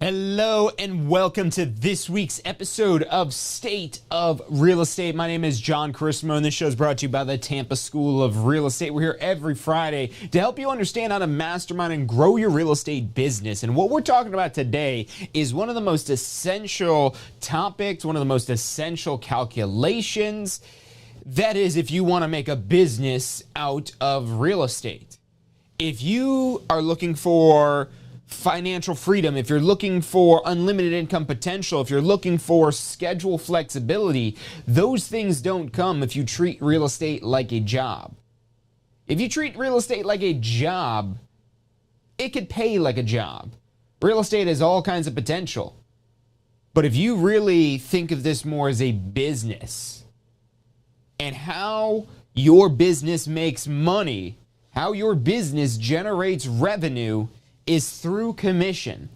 Hello and welcome to this week's episode of State of Real Estate. My name is John Carissimo and this show is brought to you by the Tampa School of Real Estate. We're here every Friday to help you understand how to mastermind and grow your real estate business. And what we're talking about today is one of the most essential topics, one of the most essential calculations. That is, if you want to make a business out of real estate. If you are looking for financial freedom, if you're looking for unlimited income potential, if you're looking for schedule flexibility, those things don't come if you treat real estate like a job. If you treat real estate like a job, it could pay like a job. Real estate has all kinds of potential. But if you really think of this more as a business and how your business makes money, how your business generates revenue, is through commission.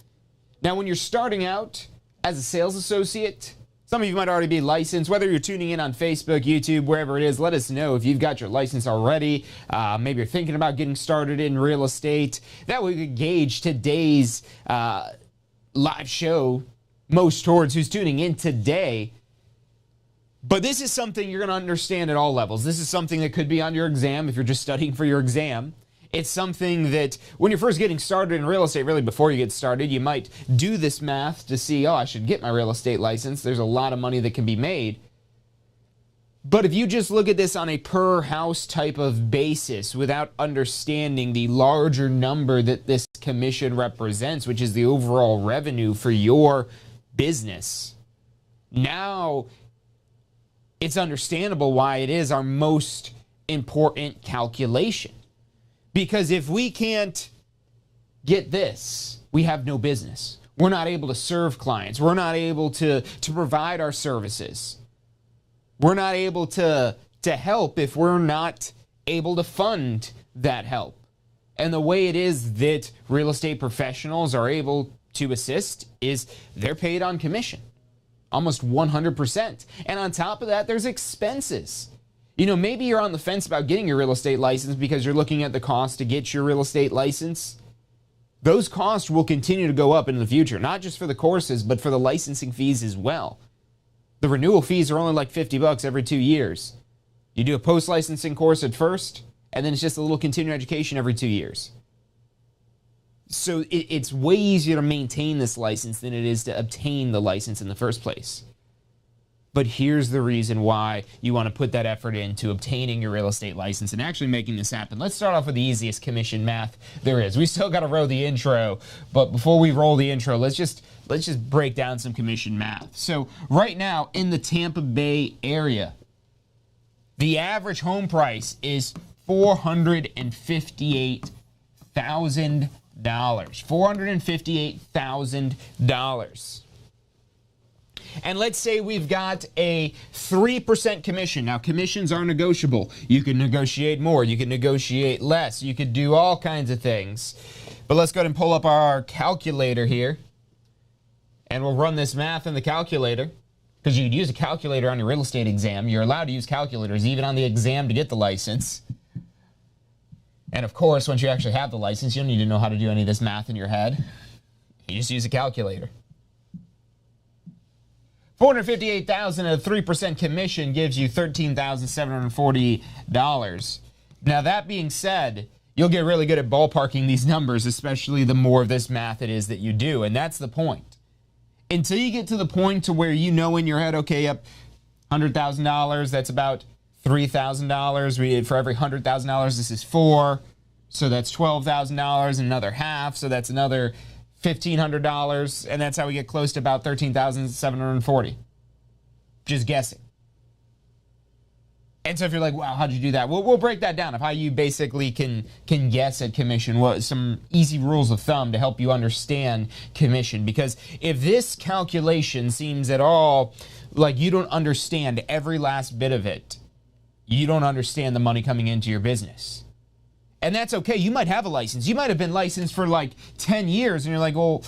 Now, when you're starting out as a sales associate, some of you might already be licensed. Whether you're tuning in on Facebook, YouTube, wherever it is, let us know if you've got your license already. Maybe you're thinking about getting started in real estate. That way we could gauge today's live show most towards who's tuning in today. But this is something you're going to understand at all levels. This is something that could be on your exam if you're just studying for your exam. It's something that when you're first getting started in real estate, really before you get started, you might do this math to see, oh, I should get my real estate license. There's a lot of money that can be made. But if you just look at this on a per house type of basis without understanding the larger number that this commission represents, which is the overall revenue for your business, now it's understandable why it is our most important calculation. Because if we can't get this, we have no business. We're not able to serve clients. We're not able to provide our services. We're not able to help if we're not able to fund that help. And the way it is that real estate professionals are able to assist is they're paid on commission, almost 100%. And on top of that, there's expenses. You know, maybe you're on the fence about getting your real estate license because you're looking at the cost to get your real estate license. Those costs will continue to go up in the future, not just for the courses, but for the licensing fees as well. The renewal fees are only like $50 every 2 years. You do a post-licensing course at first, and then it's just a little continuing education every 2 years. So it's way easier to maintain this license than it is to obtain the license in the first place. But here's the reason why you want to put that effort into obtaining your real estate license and actually making this happen. Let's start off with the easiest commission math there is. We still got to roll the intro, but before we roll the intro, let's just break down some commission math. So right now in the Tampa Bay area, the average home price is $458,000. $458,000. And let's say we've got a 3% commission. Now, commissions are negotiable. You can negotiate more. You can negotiate less. You could do all kinds of things. But let's go ahead and pull up our calculator here. And we'll run this math in the calculator. Because you could use a calculator on your real estate exam. You're allowed to use calculators even on the exam to get the license. And of course, once you actually have the license, you don't need to know how to do any of this math in your head. You just use a calculator. $458,000 at a 3% commission gives you $13,740. Now, that being said, you'll get really good at ballparking these numbers, especially the more of this math it is that you do, and that's the point. Until you get to the point to where you know in your head, okay, yep, $100,000, that's about $3,000. For every $100,000, this is 4. So that's $12,000, another half, so that's another $1,500, and that's how we get close to about $13,740. Just guessing. And so if you're like, wow, how'd you do that? Well, we'll break that down of how you basically can guess at commission, what some easy rules of thumb to help you understand commission. Because if this calculation seems at all like you don't understand every last bit of it, you don't understand the money coming into your business. And that's okay. You might have a license. You might have been licensed for like 10 years, and you're like, well,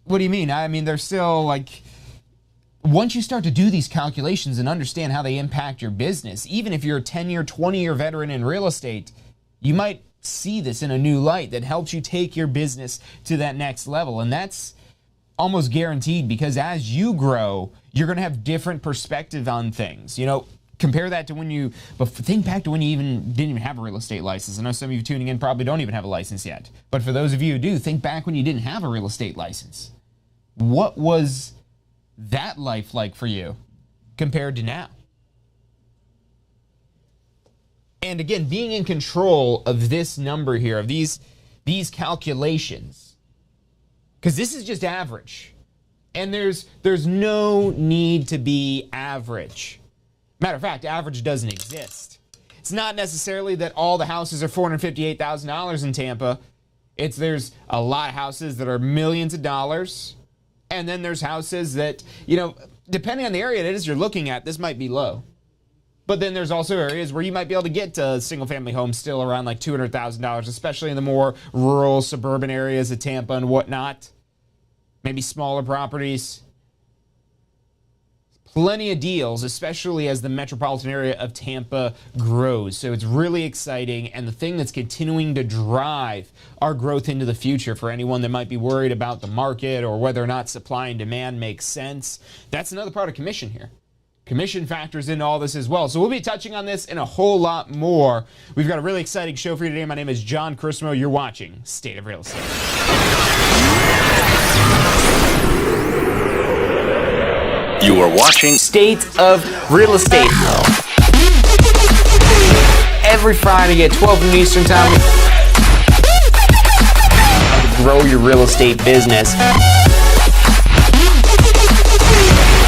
what do you mean? I mean, they're still like... Once you start to do these calculations and understand how they impact your business, even if you're a 10-year, 20-year veteran in real estate, you might see this in a new light that helps you take your business to that next level. And that's almost guaranteed, because as you grow, you're going to have different perspective on things. You know, compare that to when you, but think back to when you didn't even have a real estate license. I know some of you tuning in probably don't even have a license yet. But for those of you who do, think back when you didn't have a real estate license. What was that life like for you compared to now? And again, being in control of this number here, of these calculations, because this is just average, and there's no need to be average. Matter of fact, average doesn't exist. It's not necessarily that all the houses are $458,000 in Tampa. There's a lot of houses that are millions of dollars. And then there's houses that, you know, depending on the area it is you're looking at, this might be low. But then there's also areas where you might be able to get a single-family home still around like $200,000, especially in the more rural, suburban areas of Tampa and whatnot. Maybe smaller properties. Plenty of deals, especially as the metropolitan area of Tampa grows. So it's really exciting, and the thing that's continuing to drive our growth into the future for anyone that might be worried about the market or whether or not supply and demand makes sense, that's another part of commission here. Commission factors into all this as well. So we'll be touching on this and a whole lot more. We've got a really exciting show for you today. My name is John Chrismo. You're watching State of Real Estate. You are watching State of Real Estate. Every Friday at 12 noon Eastern Time. Grow your real estate business.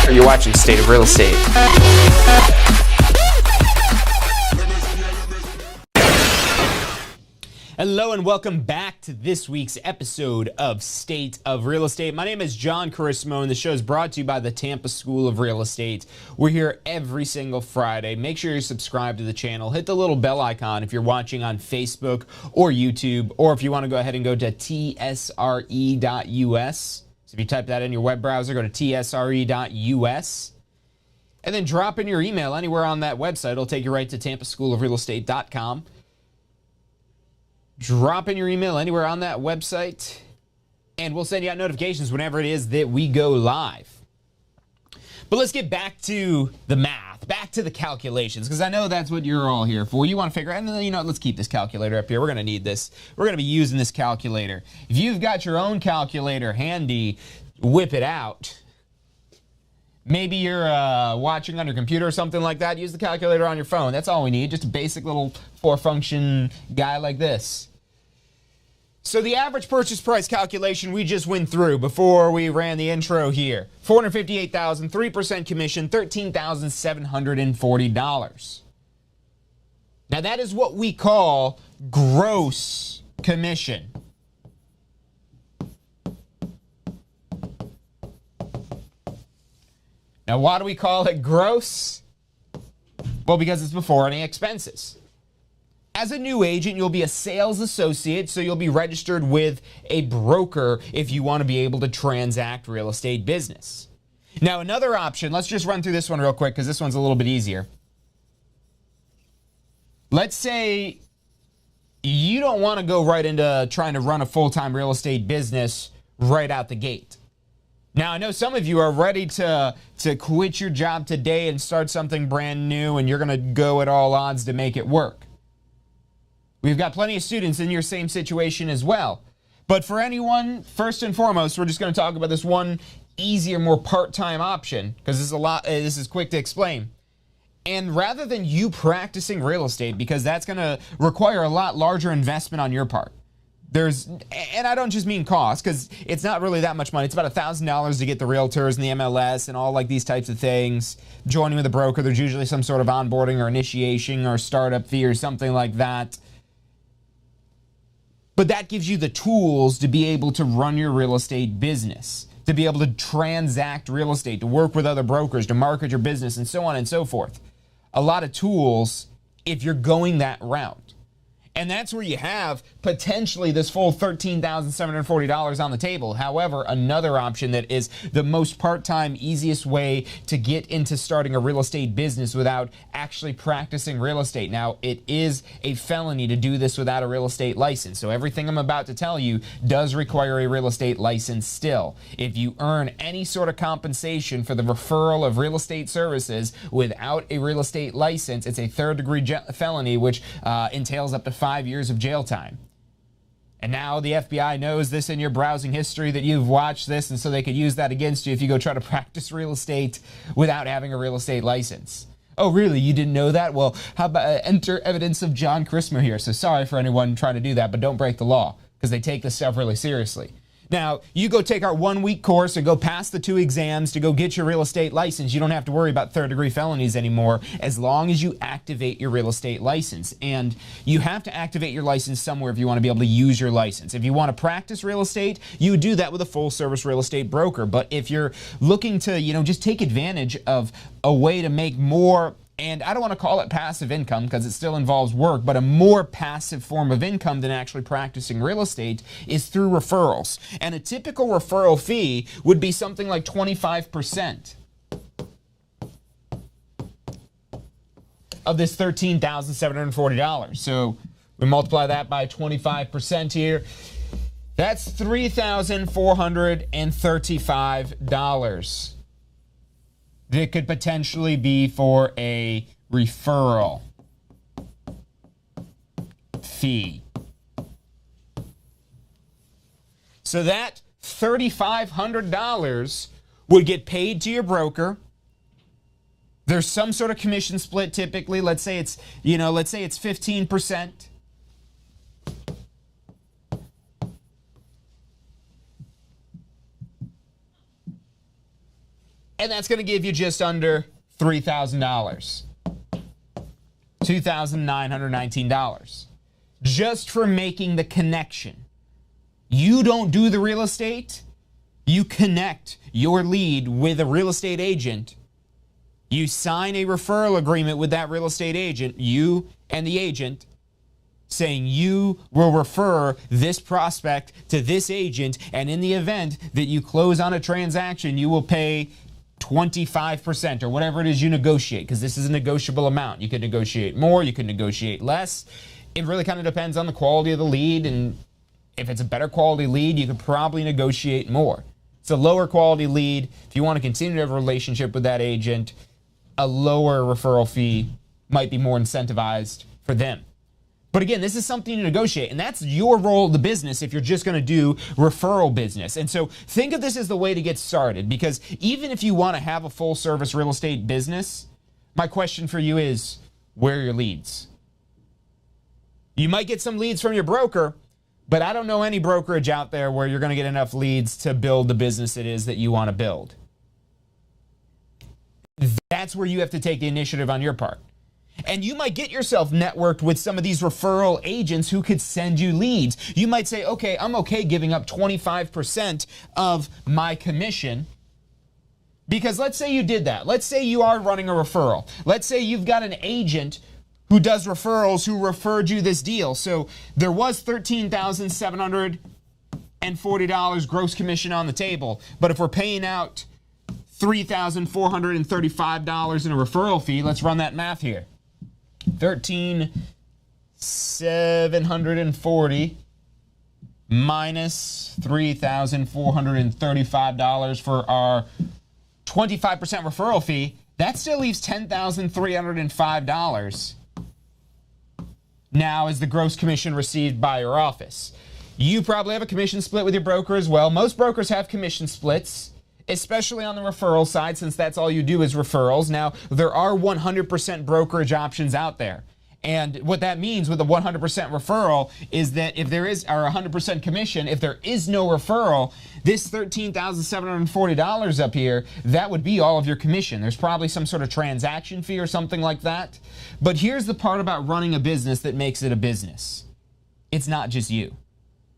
You're watching State of Real Estate. Hello and welcome back to this week's episode of State of Real Estate. My name is John Carissimo, and the show is brought to you by the Tampa School of Real Estate. We're here every single Friday. Make sure you're subscribed to the channel. Hit the little bell icon if you're watching on Facebook or YouTube, or if you want to go ahead and go to tsre.us. So if you type that in your web browser, go to tsre.us. And then drop in your email anywhere on that website. It'll take you right to tampaschoolofrealestate.com. Drop in your email anywhere on that website, and we'll send you out notifications whenever it is that we go live. But let's get back to the math, back to the calculations, because I know that's what you're all here for. You want to figure out, and you know, let's keep this calculator up here. We're going to need this. We're going to be using this calculator. If you've got your own calculator handy, whip it out. Maybe you're watching on your computer or something like that. Use the calculator on your phone. That's all we need, just a basic little four-function guy like this. So the average purchase price calculation we just went through before we ran the intro here. $458,000, 3% commission, $13,740. Now that is what we call gross commission. Now why do we call it gross? Well, because it's before any expenses. As a new agent, you'll be a sales associate, so you'll be registered with a broker if you want to be able to transact real estate business. Now, another option, let's just run through this one real quick because this one's a little bit easier. Let's say you don't want to go right into trying to run a full-time real estate business right out the gate. Now, I know some of you are ready to quit your job today and start something brand new, and you're going to go at all odds to make it work. We've got plenty of students in your same situation as well. But for anyone, first and foremost, we're just going to talk about this one easier, more part-time option, because this is quick to explain. And rather than you practicing real estate, because that's going to require a lot larger investment on your part, and I don't just mean cost, because it's not really that much money. It's about $1,000 to get the realtors and the MLS and all like these types of things. Joining with a broker, there's usually some sort of onboarding or initiation or startup fee or something like that. But that gives you the tools to be able to run your real estate business, to be able to transact real estate, to work with other brokers, to market your business, and so on and so forth. A lot of tools if you're going that route. And that's where you have potentially this full $13,740 on the table. However, another option that is the most part-time, easiest way to get into starting a real estate business without actually practicing real estate. Now, it is a felony to do this without a real estate license. So everything I'm about to tell you does require a real estate license still. If you earn any sort of compensation for the referral of real estate services without a real estate license, it's a third-degree felony, which entails up to 5 years of jail time. And now the FBI knows this in your browsing history that you've watched this, and so they could use that against you if you go try to practice real estate without having a real estate license. Oh, really? You didn't know that? Well, how about enter evidence of John Christmas here. So sorry for anyone trying to do that, but don't break the law, because they take this stuff really seriously. Now, you go take our 1-week course and go pass the 2 exams to go get your real estate license. You don't have to worry about third-degree felonies anymore as long as you activate your real estate license. And you have to activate your license somewhere if you want to be able to use your license. If you want to practice real estate, you do that with a full-service real estate broker. But if you're looking to, just take advantage of a way to make more, and I don't want to call it passive income because it still involves work, but a more passive form of income than actually practicing real estate is through referrals. And a typical referral fee would be something like 25% of this $13,740. So we multiply that by 25% here. That's $3,435. That could potentially be for a referral fee. So that $3,500 would get paid to your broker. There's some sort of commission split typically. Let's say it's 15%. And that's going to give you just under $3,000. $2,919. Just for making the connection. You don't do the real estate. You connect your lead with a real estate agent. You sign a referral agreement with that real estate agent, you and the agent, saying you will refer this prospect to this agent, and in the event that you close on a transaction, you will pay 25% or whatever it is you negotiate, because this is a negotiable amount. You could negotiate more, you could negotiate less. It really kind of depends on the quality of the lead, and if it's a better quality lead, you could probably negotiate more. It's a lower quality lead. If you want to continue to have a relationship with that agent, a lower referral fee might be more incentivized for them. But again, this is something to negotiate, and that's your role of the business if you're just going to do referral business. And so think of this as the way to get started, because even if you want to have a full-service real estate business, my question for you is, where are your leads? You might get some leads from your broker, but I don't know any brokerage out there where you're going to get enough leads to build the business it is that you want to build. That's where you have to take the initiative on your part. And you might get yourself networked with some of these referral agents who could send you leads. You might say, okay, I'm okay giving up 25% of my commission. Because let's say you did that. Let's say you are running a referral. Let's say you've got an agent who does referrals who referred you this deal. So there was $13,740 gross commission on the table. But if we're paying out $3,435 in a referral fee, let's run that math here. $13,740 minus $3,435 for our 25% referral fee, that still leaves $10,305 now as the gross commission received by your office. You probably have a commission split with your broker as well. Most brokers have commission splits. especially on the referral side, since that's all you do is referrals. Now, there are 100% brokerage options out there. And what that means with a 100% referral is that if there is, or 100% commission, if there is no referral, this $13,740 up here, that would be all of your commission. There's probably some sort of transaction fee or something like that. But here's the part about running a business that makes it a business. It's not just you.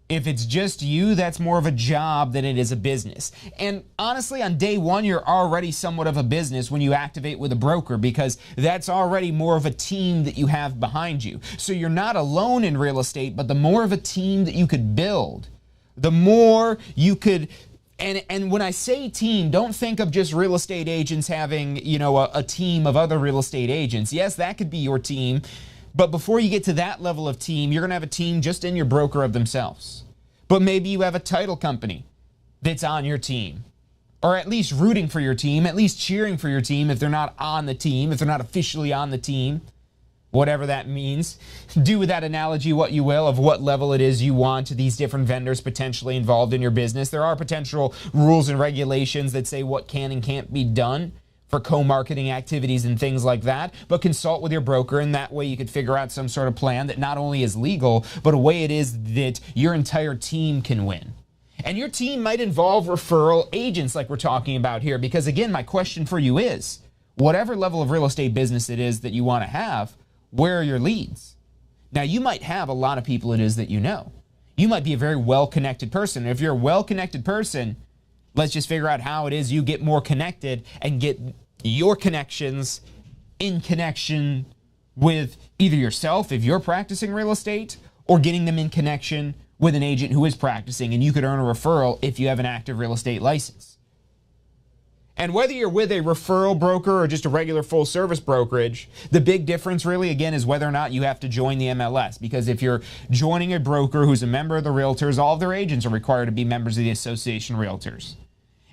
If it's just you, that's more of a job than it is a business. And honestly, on day one, you're already somewhat of a business when you activate with a broker, because that's already more of a team that you have behind you. So you're not alone in real estate, but the more of a team that you could build, the more you could. And when I say team, don't think of just real estate agents having, you know, a team of other real estate agents. Yes, that could be your team. But before you get to that level of team, you're going to have a team just in your broker of themselves. But maybe you have a title company that's on your team, or at least rooting for your team, at least cheering for your team if they're not on the team, if they're not officially on the team, whatever that means. Do with that analogy what you will of what level it is you want these different vendors potentially involved in your business. There are potential rules and regulations that say what can and can't be done for co-marketing activities and things like that, but consult with your broker, and that way you could figure out some sort of plan that not only is legal, but a way it is that your entire team can win. And your team might involve referral agents like we're talking about here, because again, my question for you is, whatever level of real estate business it is that you want to have, where are your leads? Now, you might have a lot of people it is that you know. You might be a very well-connected person. If you're a well-connected person, let's just figure out how it is you get more connected and get your connections in connection with either yourself if you're practicing real estate, or getting them in connection with an agent who is practicing, and you could earn a referral if you have an active real estate license. And whether you're with a referral broker or just a regular full service brokerage, the big difference really, again, is whether or not you have to join the MLS. Because if you're joining a broker who's a member of the Realtors, all of their agents are required to be members of the Association of Realtors.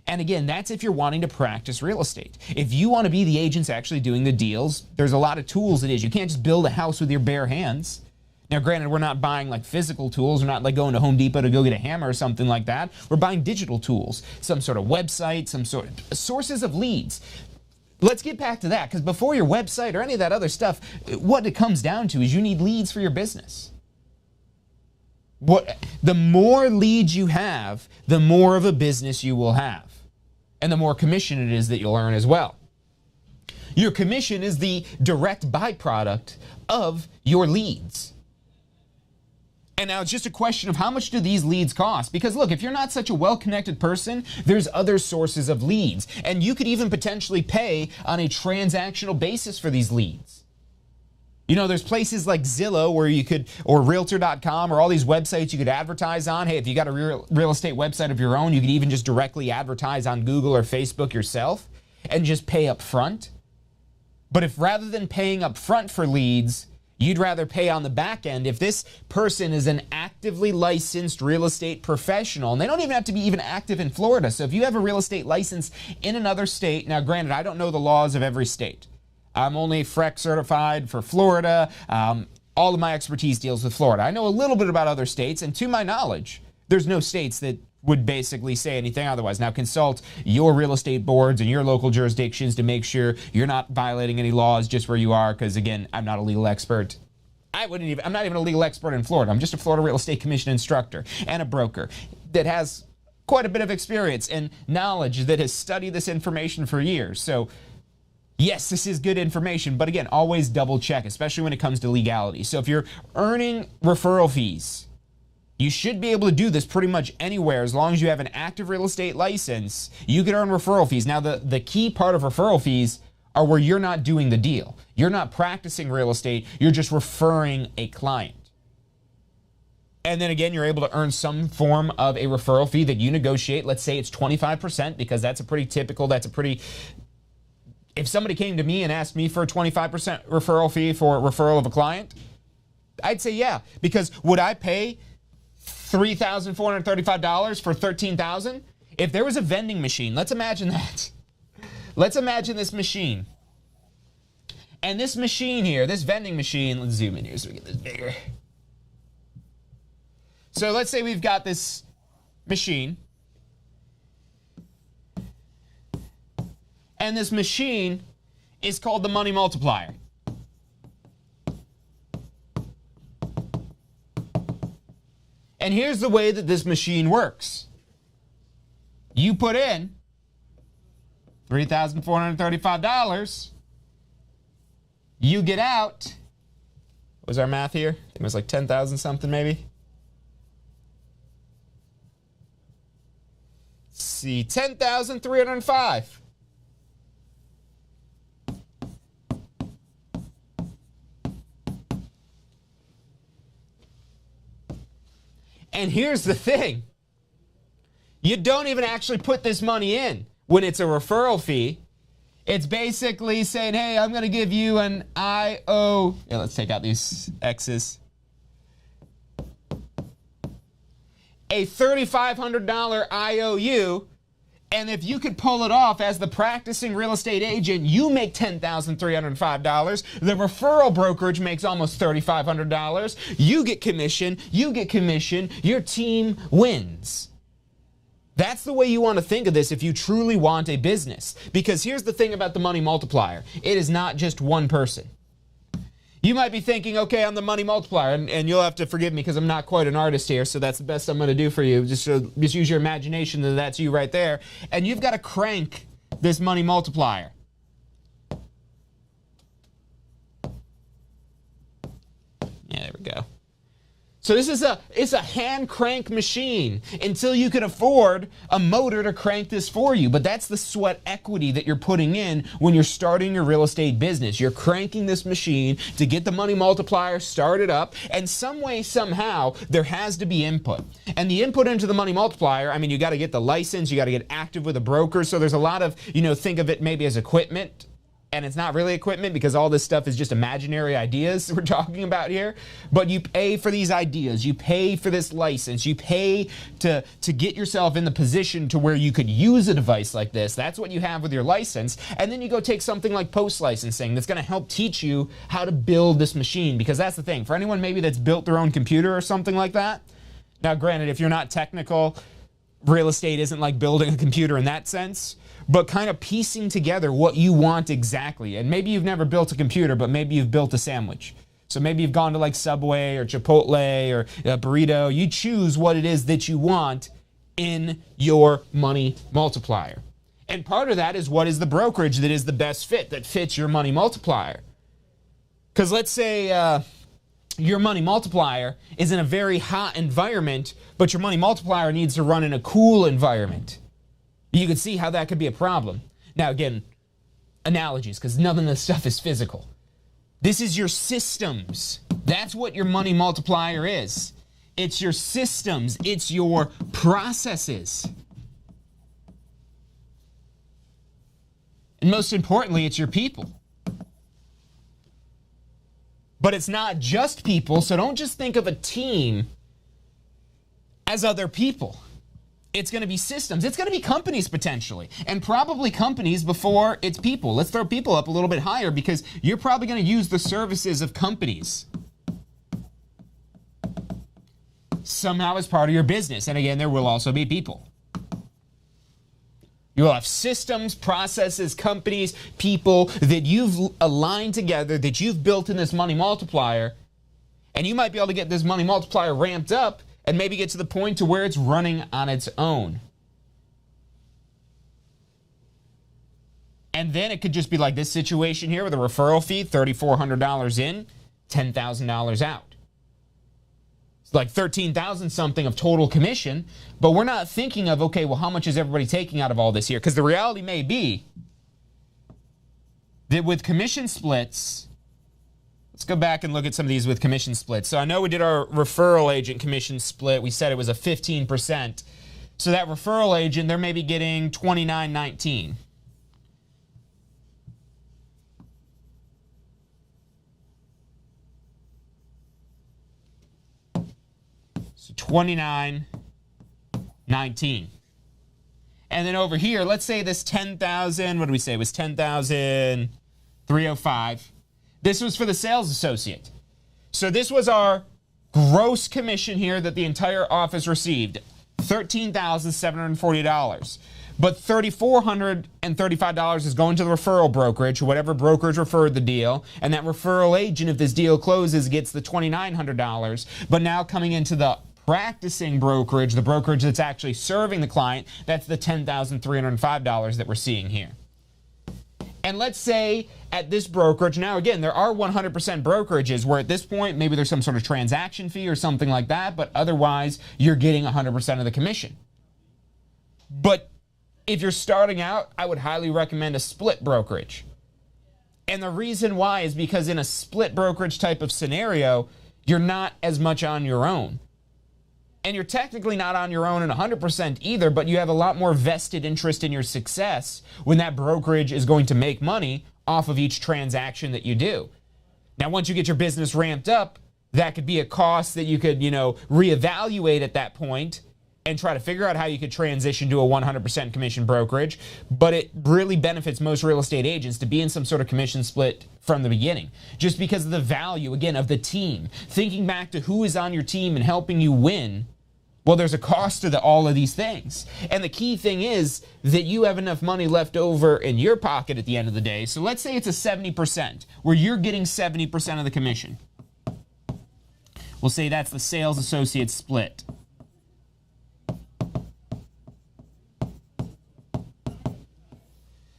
And again, that's if you're wanting to practice real estate. If you want to be the agents actually doing the deals, there's a lot of tools it is. You can't just build a house with your bare hands. Now, granted, we're not buying like physical tools. We're not like going to Home Depot to go get a hammer or something like that. We're buying digital tools, some sort of website, some sort of sources of leads. Let's get back to that, because before your website or any of that other stuff, what it comes down to is you need leads for your business. The more leads you have, the more of a business you will have. And the more commission it is that you'll earn as well. Your commission is the direct byproduct of your leads. And now it's just a question of how much do these leads cost? Because look, if you're not such a well-connected person, there's other sources of leads. And you could even potentially pay on a transactional basis for these leads. You know, there's places like Zillow where you could, or Realtor.com, or all these websites you could advertise on. Hey, if you got a real estate website of your own, you could even just directly advertise on Google or Facebook yourself and just pay up front. But if rather than paying up front for leads, you'd rather pay on the back end, if this person is an actively licensed real estate professional, and they don't even have to be even active in Florida. So if you have a real estate license in another state, now granted, I don't know the laws of every state. I'm only FREC certified for Florida. All of my expertise deals with Florida. I know a little bit about other states, and to my knowledge, there's no states that would basically say anything otherwise. Now, consult your real estate boards and your local jurisdictions to make sure you're not violating any laws just where you are, because again, I'm not a legal expert. I'm not even a legal expert in Florida. I'm just a Florida Real Estate Commission instructor and a broker that has quite a bit of experience and knowledge, that has studied this information for years. So yes, this is good information, but again, always double check, especially when it comes to legality. So if you're earning referral fees, you should be able to do this pretty much anywhere. As long as you have an active real estate license, you can earn referral fees. Now, the key part of referral fees are where you're not doing the deal. You're not practicing real estate, you're just referring a client. And then again, you're able to earn some form of a referral fee that you negotiate. Let's say it's 25%, because that's a pretty typical, if somebody came to me and asked me for a 25% referral fee for a referral of a client, I'd say yeah, because would I pay $3,435 for $13,000? If there was a vending machine, let's imagine that. Let's imagine this machine. And this machine here, this vending machine, let's zoom in here so we get this bigger. So let's say we've got this machine. And this machine is called the Money Multiplier. And here's the way that this machine works. You put in $3,435. You get out, what was our math here? It was like 10,000 something maybe. Let's see, 10,305. And here's the thing. You don't even actually put this money in when it's a referral fee. It's basically saying, hey, I'm going to give you an IO. Yeah, let's take out these X's. A $3,500 IOU. And if you could pull it off as the practicing real estate agent, you make $10,305. The referral brokerage makes almost $3,500. You get commission. Your team wins. That's the way you want to think of this if you truly want a business. Because here's the thing about the Money Multiplier. It is not just one person. You might be thinking, okay, I'm the Money Multiplier, and you'll have to forgive me because I'm not quite an artist here, so that's the best I'm going to do for you. Just use your imagination that that's you right there. And you've got to crank this Money Multiplier. Yeah, there we go. So this is it's a hand crank machine until you can afford a motor to crank this for you. But that's the sweat equity that you're putting in when you're starting your real estate business. You're cranking this machine to get the Money Multiplier started up, and some way, somehow, there has to be input. And the input into the Money Multiplier, I mean, you got to get the license, you got to get active with a broker. So there's a lot of, think of it maybe as equipment. And it's not really equipment because all this stuff is just imaginary ideas we're talking about here. But you pay for these ideas. You pay for this license. You pay to get yourself in the position to where you could use a device like this. That's what you have with your license. And then you go take something like post-licensing that's going to help teach you how to build this machine. Because that's the thing. For anyone maybe that's built their own computer or something like that. Now, granted, if you're not technical, real estate isn't like building a computer in that sense. But kind of piecing together what you want exactly. And maybe you've never built a computer, but maybe you've built a sandwich. So maybe you've gone to like Subway or Chipotle or a burrito. You choose what it is that you want in your Money Multiplier. And part of that is what is the brokerage that is the best fit, that fits your Money Multiplier. Because let's say your Money Multiplier is in a very hot environment, but your Money Multiplier needs to run in a cool environment. You can see how that could be a problem. Now, again, analogies, because none of this stuff is physical. This is your systems. That's what your Money Multiplier is. It's your systems. It's your processes. And most importantly, it's your people. But it's not just people, so don't just think of a team as other people. It's going to be systems. It's going to be companies potentially, and probably companies before it's people. Let's throw people up a little bit higher because you're probably going to use the services of companies somehow as part of your business. And again, there will also be people. You will have systems, processes, companies, people that you've aligned together, that you've built in this Money Multiplier, and you might be able to get this Money Multiplier ramped up and maybe get to the point to where it's running on its own. And then it could just be like this situation here with a referral fee, $3,400 in, $10,000 out. It's like $13,000 something of total commission, but we're not thinking of, okay, well, how much is everybody taking out of all this here? Because the reality may be that with commission splits, let's go back and look at some of these with commission splits. So I know we did our referral agent commission split. We said it was a 15%. So that referral agent, they're maybe getting $29.19. So $29.19. And then over here, let's say this 10,000, what did we say? It was 10,305. This was for the sales associate. So this was our gross commission here that the entire office received. $13,740. But $3,435 is going to the referral brokerage, whatever brokerage referred the deal, and that referral agent, if this deal closes, gets the $2,900. But now coming into the practicing brokerage, the brokerage that's actually serving the client, that's the $10,305 that we're seeing here. And let's say at this brokerage, now again, there are 100% brokerages where at this point, maybe there's some sort of transaction fee or something like that, but otherwise, you're getting 100% of the commission. But if you're starting out, I would highly recommend a split brokerage. And the reason why is because in a split brokerage type of scenario, you're not as much on your own. And you're technically not on your own in 100% either, but you have a lot more vested interest in your success when that brokerage is going to make money off of each transaction that you do. Now, once you get your business ramped up, that could be a cost that you could, reevaluate at that point and try to figure out how you could transition to a 100% commission brokerage. But it really benefits most real estate agents to be in some sort of commission split from the beginning, just because of the value, again, of the team. Thinking back to who is on your team and helping you win, well, there's a cost to all of these things. And the key thing is that you have enough money left over in your pocket at the end of the day. So let's say it's a 70%, where you're getting 70% of the commission. We'll say that's the sales associate split.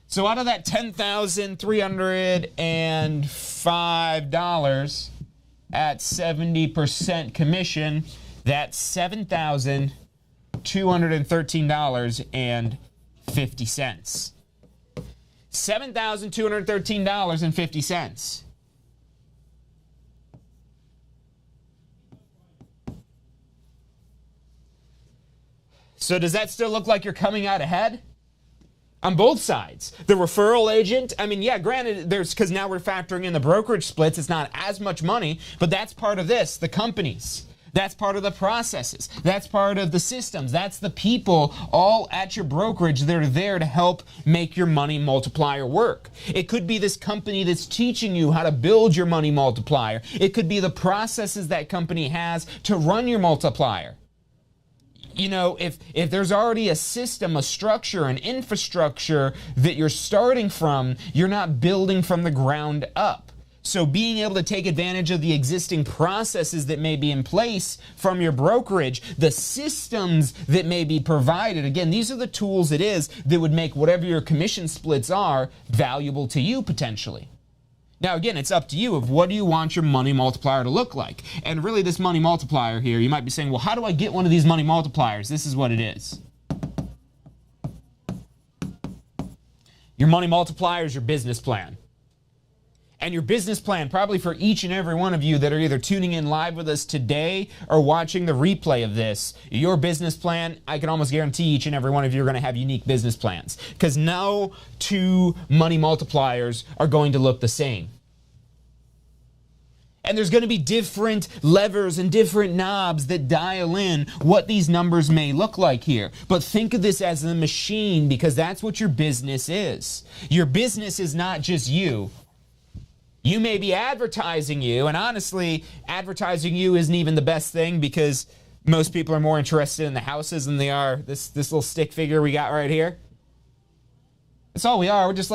So out of that $10,305 at 70% commission, that's $7,213.50. $7,213.50. So does that still look like you're coming out ahead? On both sides. The referral agent, granted, because now we're factoring in the brokerage splits, it's not as much money, but that's part of this, the companies. That's part of the processes. That's part of the systems. That's the people all at your brokerage that are there to help make your money multiplier work. It could be this company that's teaching you how to build your money multiplier. It could be the processes that company has to run your multiplier. If there's already a system, a structure, an infrastructure that you're starting from, you're not building from the ground up. So being able to take advantage of the existing processes that may be in place from your brokerage, the systems that may be provided, again, these are the tools it is that would make whatever your commission splits are valuable to you potentially. Now, again, it's up to you of what do you want your money multiplier to look like. And really this money multiplier here, you might be saying, well, how do I get one of these money multipliers? This is what it is. Your money multiplier is your business plan. And your business plan, probably for each and every one of you that are either tuning in live with us today or watching the replay of this, your business plan, I can almost guarantee each and every one of you are going to have unique business plans. Because no two money multipliers are going to look the same. And there's going to be different levers and different knobs that dial in what these numbers may look like here. But think of this as a machine, because that's what your business is. Your business is not just you. You may be advertising you, and honestly, advertising you isn't even the best thing because most people are more interested in the houses than they are this little stick figure we got right here. That's all we are. We're just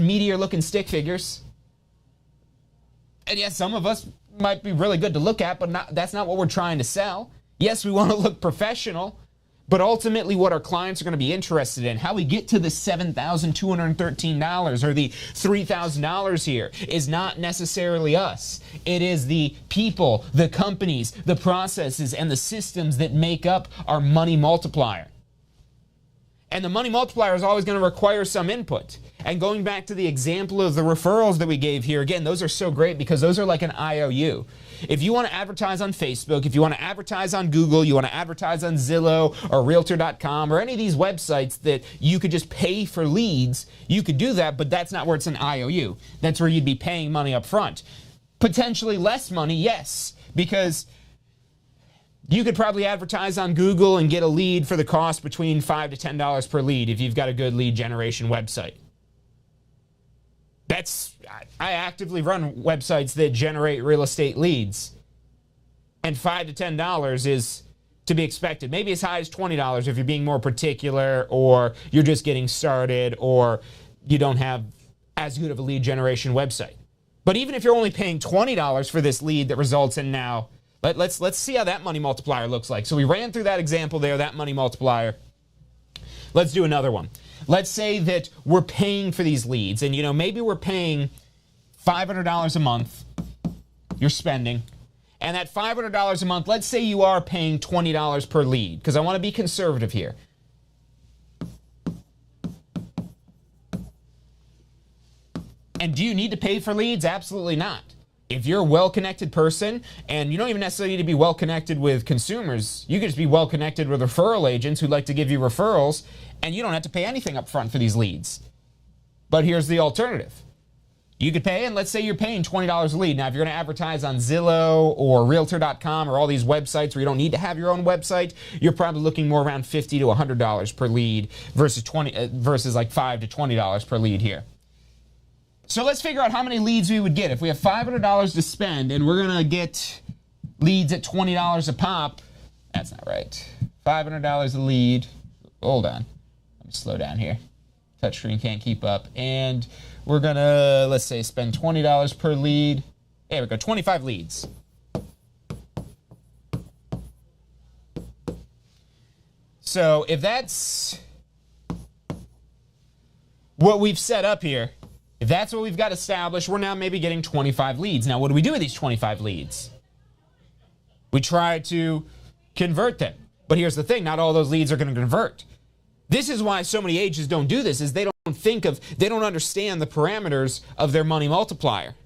meatier looking stick figures. And yes, some of us might be really good to look at, but that's not what we're trying to sell. Yes, we want to look professional, but ultimately what our clients are going to be interested in, how we get to the $7,213 or the $3,000 here, is not necessarily us. It is the people, the companies, the processes, and the systems that make up our money multiplier. And the money multiplier is always going to require some input. And going back to the example of the referrals that we gave here, again, those are so great because those are like an IOU. If you want to advertise on Facebook, if you want to advertise on Google, you want to advertise on Zillow or Realtor.com or any of these websites that you could just pay for leads, you could do that, but that's not where it's an IOU. That's where you'd be paying money up front. Potentially less money, yes, because you could probably advertise on Google and get a lead for the cost between $5 to $10 per lead if you've got a good lead generation website. I actively run websites that generate real estate leads. And $5 to $10 is to be expected. Maybe as high as $20 if you're being more particular, or you're just getting started, or you don't have as good of a lead generation website. But even if you're only paying $20 for this lead that results in now, let's see how that money multiplier looks like. So we ran through that example there, that money multiplier. Let's do another one. Let's say that we're paying for these leads, and maybe we're paying $500 a month you're spending. And that $500 a month, let's say you are paying $20 per lead, because I want to be conservative here. And do you need to pay for leads? Absolutely not. If you're a well-connected person, and you don't even necessarily need to be well-connected with consumers, you can just be well-connected with referral agents who like to give you referrals, and you don't have to pay anything up front for these leads. But here's the alternative. You could pay, and let's say you're paying $20 a lead. Now, if you're going to advertise on Zillow or Realtor.com or all these websites where you don't need to have your own website, you're probably looking more around $50 to $100 per lead versus like $5 to $20 per lead here. So let's figure out how many leads we would get. If we have $500 to spend and we're going to get leads at $20 a pop, that's not right. $500 a lead. Hold on. Let me slow down here. Touchscreen can't keep up. And we're going to, let's say, spend $20 per lead. There we go, 25 leads. So if that's what we've set up here, if that's what we've got established, we're now maybe getting 25 leads. Now, what do we do with these 25 leads? We try to convert them. But here's the thing, not all those leads are going to convert. This is why so many agents don't do this, is they don't understand the parameters of their money multiplier.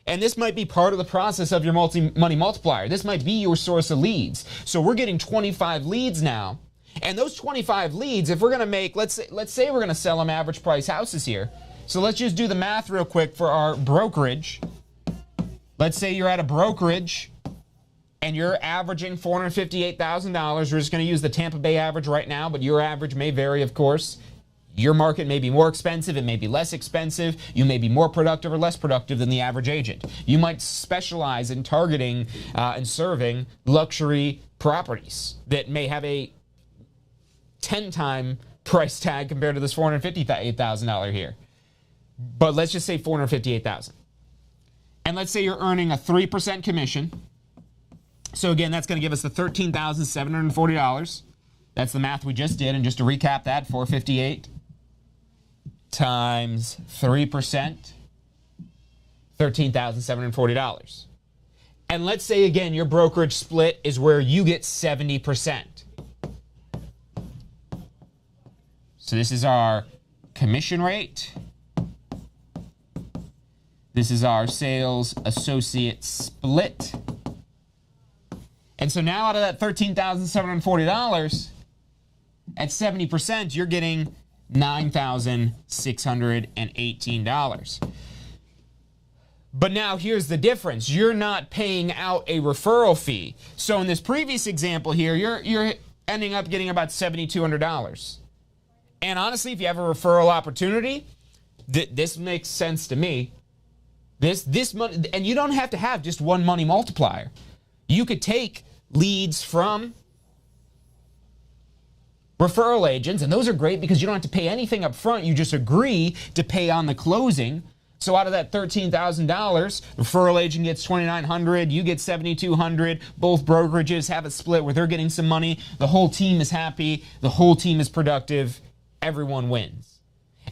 And this might be part of the process of your money multiplier. This might be your source of leads. So we're getting 25 leads now. And those 25 leads, if we're going to make, let's say we're going to sell them average price houses here. So let's just do the math real quick for our brokerage. Let's say you're at a brokerage and you're averaging $458,000. We're just going to use the Tampa Bay average right now, but your average may vary, of course. Your market may be more expensive, it may be less expensive. You may be more productive or less productive than the average agent. You might specialize in targeting and serving luxury properties that may have a 10-time price tag compared to this $458,000 here. But let's just say $458,000. And let's say you're earning a 3% commission. So again, that's going to give us the $13,740. That's the math we just did. And just to recap that, 458 times 3%, $13,740. And let's say, again, your brokerage split is where you get 70%. So this is our commission rate. This is our sales associate split. And so now out of that $13,740, at 70%, you're getting $9,618. But now here's the difference. You're not paying out a referral fee. So in this previous example here, you're ending up getting about $7,200. And honestly, if you have a referral opportunity, this makes sense to me. This money, and you don't have to have just one money multiplier. You could take leads from referral agents, and those are great because you don't have to pay anything up front. You just agree to pay on the closing. So out of that $13,000, referral agent gets $2,900, you get $7,200. Both brokerages have a split where they're getting some money. The whole team is happy. The whole team is productive. Everyone wins.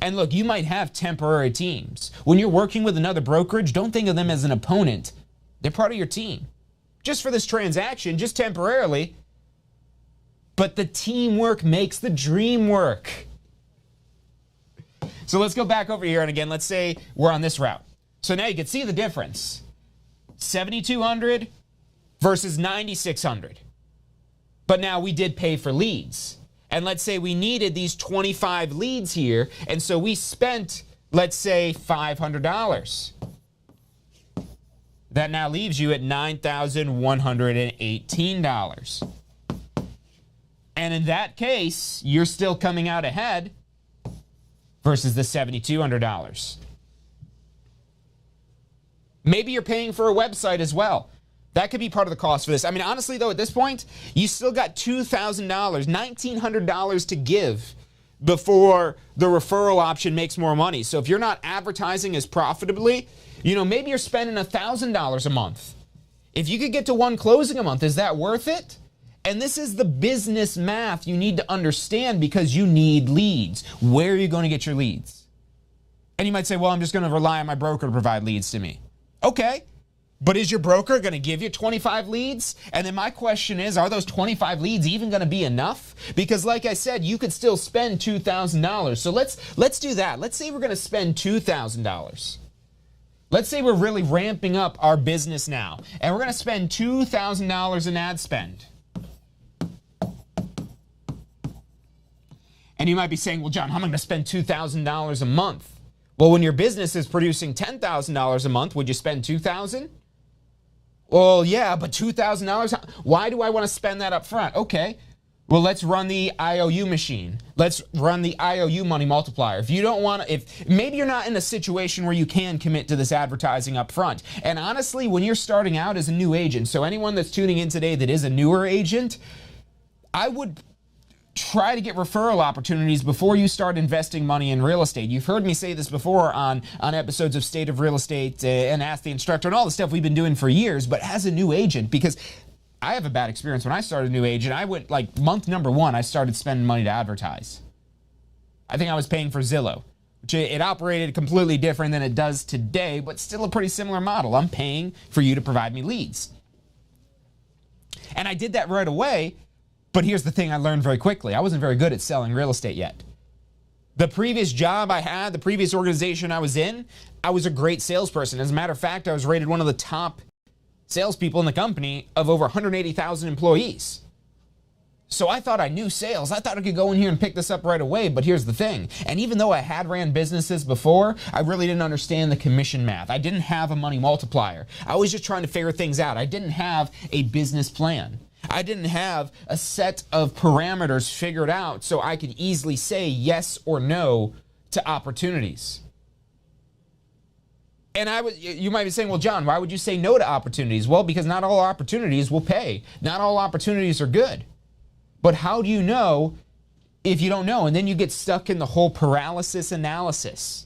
And look, you might have temporary teams. When you're working with another brokerage, don't think of them as an opponent. They're part of your team. Just for this transaction, just temporarily. But the teamwork makes the dream work. So let's go back over here, and again, let's say we're on this route. So now you can see the difference. 7,200 versus 9,600. But now we did pay for leads. And let's say we needed these 25 leads here, and so we spent, let's say, $500. That now leaves you at $9,118. And in that case, you're still coming out ahead versus the $7,200. Maybe you're paying for a website as well. That could be part of the cost for this. I mean, honestly, though, at this point, you still got $2,000, $1,900 to give before the referral option makes more money. So if you're not advertising as profitably, maybe you're spending $1,000 a month. If you could get to one closing a month, is that worth it? And this is the business math you need to understand because you need leads. Where are you going to get your leads? And you might say, well, I'm just going to rely on my broker to provide leads to me. Okay. But is your broker going to give you 25 leads? And then my question is, are those 25 leads even going to be enough? Because like I said, you could still spend $2,000. So let's do that. Let's say we're going to spend $2,000. Let's say we're really ramping up our business now, and we're going to spend $2,000 in ad spend. And you might be saying, well, John, how am I going to spend $2,000 a month? Well, when your business is producing $10,000 a month, would you spend $2,000? Well, yeah, but $2,000, why do I want to spend that up front? Okay, well, let's run the IOU machine. Let's run the IOU Money Multiplier. If you don't want to, if maybe you're not in a situation where you can commit to this advertising up front. And honestly, when you're starting out as a new agent, so anyone that's tuning in today that is a newer agent, I would try to get referral opportunities before you start investing money in real estate. You've heard me say this before on episodes of State of Real Estate and Ask the Instructor and all the stuff we've been doing for years, but as a new agent, because I have a bad experience when I started a new agent, I went like month number 1, I started spending money to advertise. I think I was paying for Zillow, which it operated completely different than it does today, but still a pretty similar model. I'm paying for you to provide me leads. And I did that right away. But here's the thing I learned very quickly. I wasn't very good at selling real estate yet. The previous job I had, the previous organization I was in, I was a great salesperson. As a matter of fact, I was rated one of the top salespeople in the company of over 180,000 employees. So I thought I knew sales. I thought I could go in here and pick this up right away, but here's the thing. And even though I had ran businesses before, I really didn't understand the commission math. I didn't have a money multiplier. I was just trying to figure things out. I didn't have a business plan. I didn't have a set of parameters figured out so I could easily say yes or no to opportunities. And you might be saying, well, John, why would you say no to opportunities? Well, because not all opportunities will pay. Not all opportunities are good. But how do you know if you don't know? And then you get stuck in the whole paralysis analysis,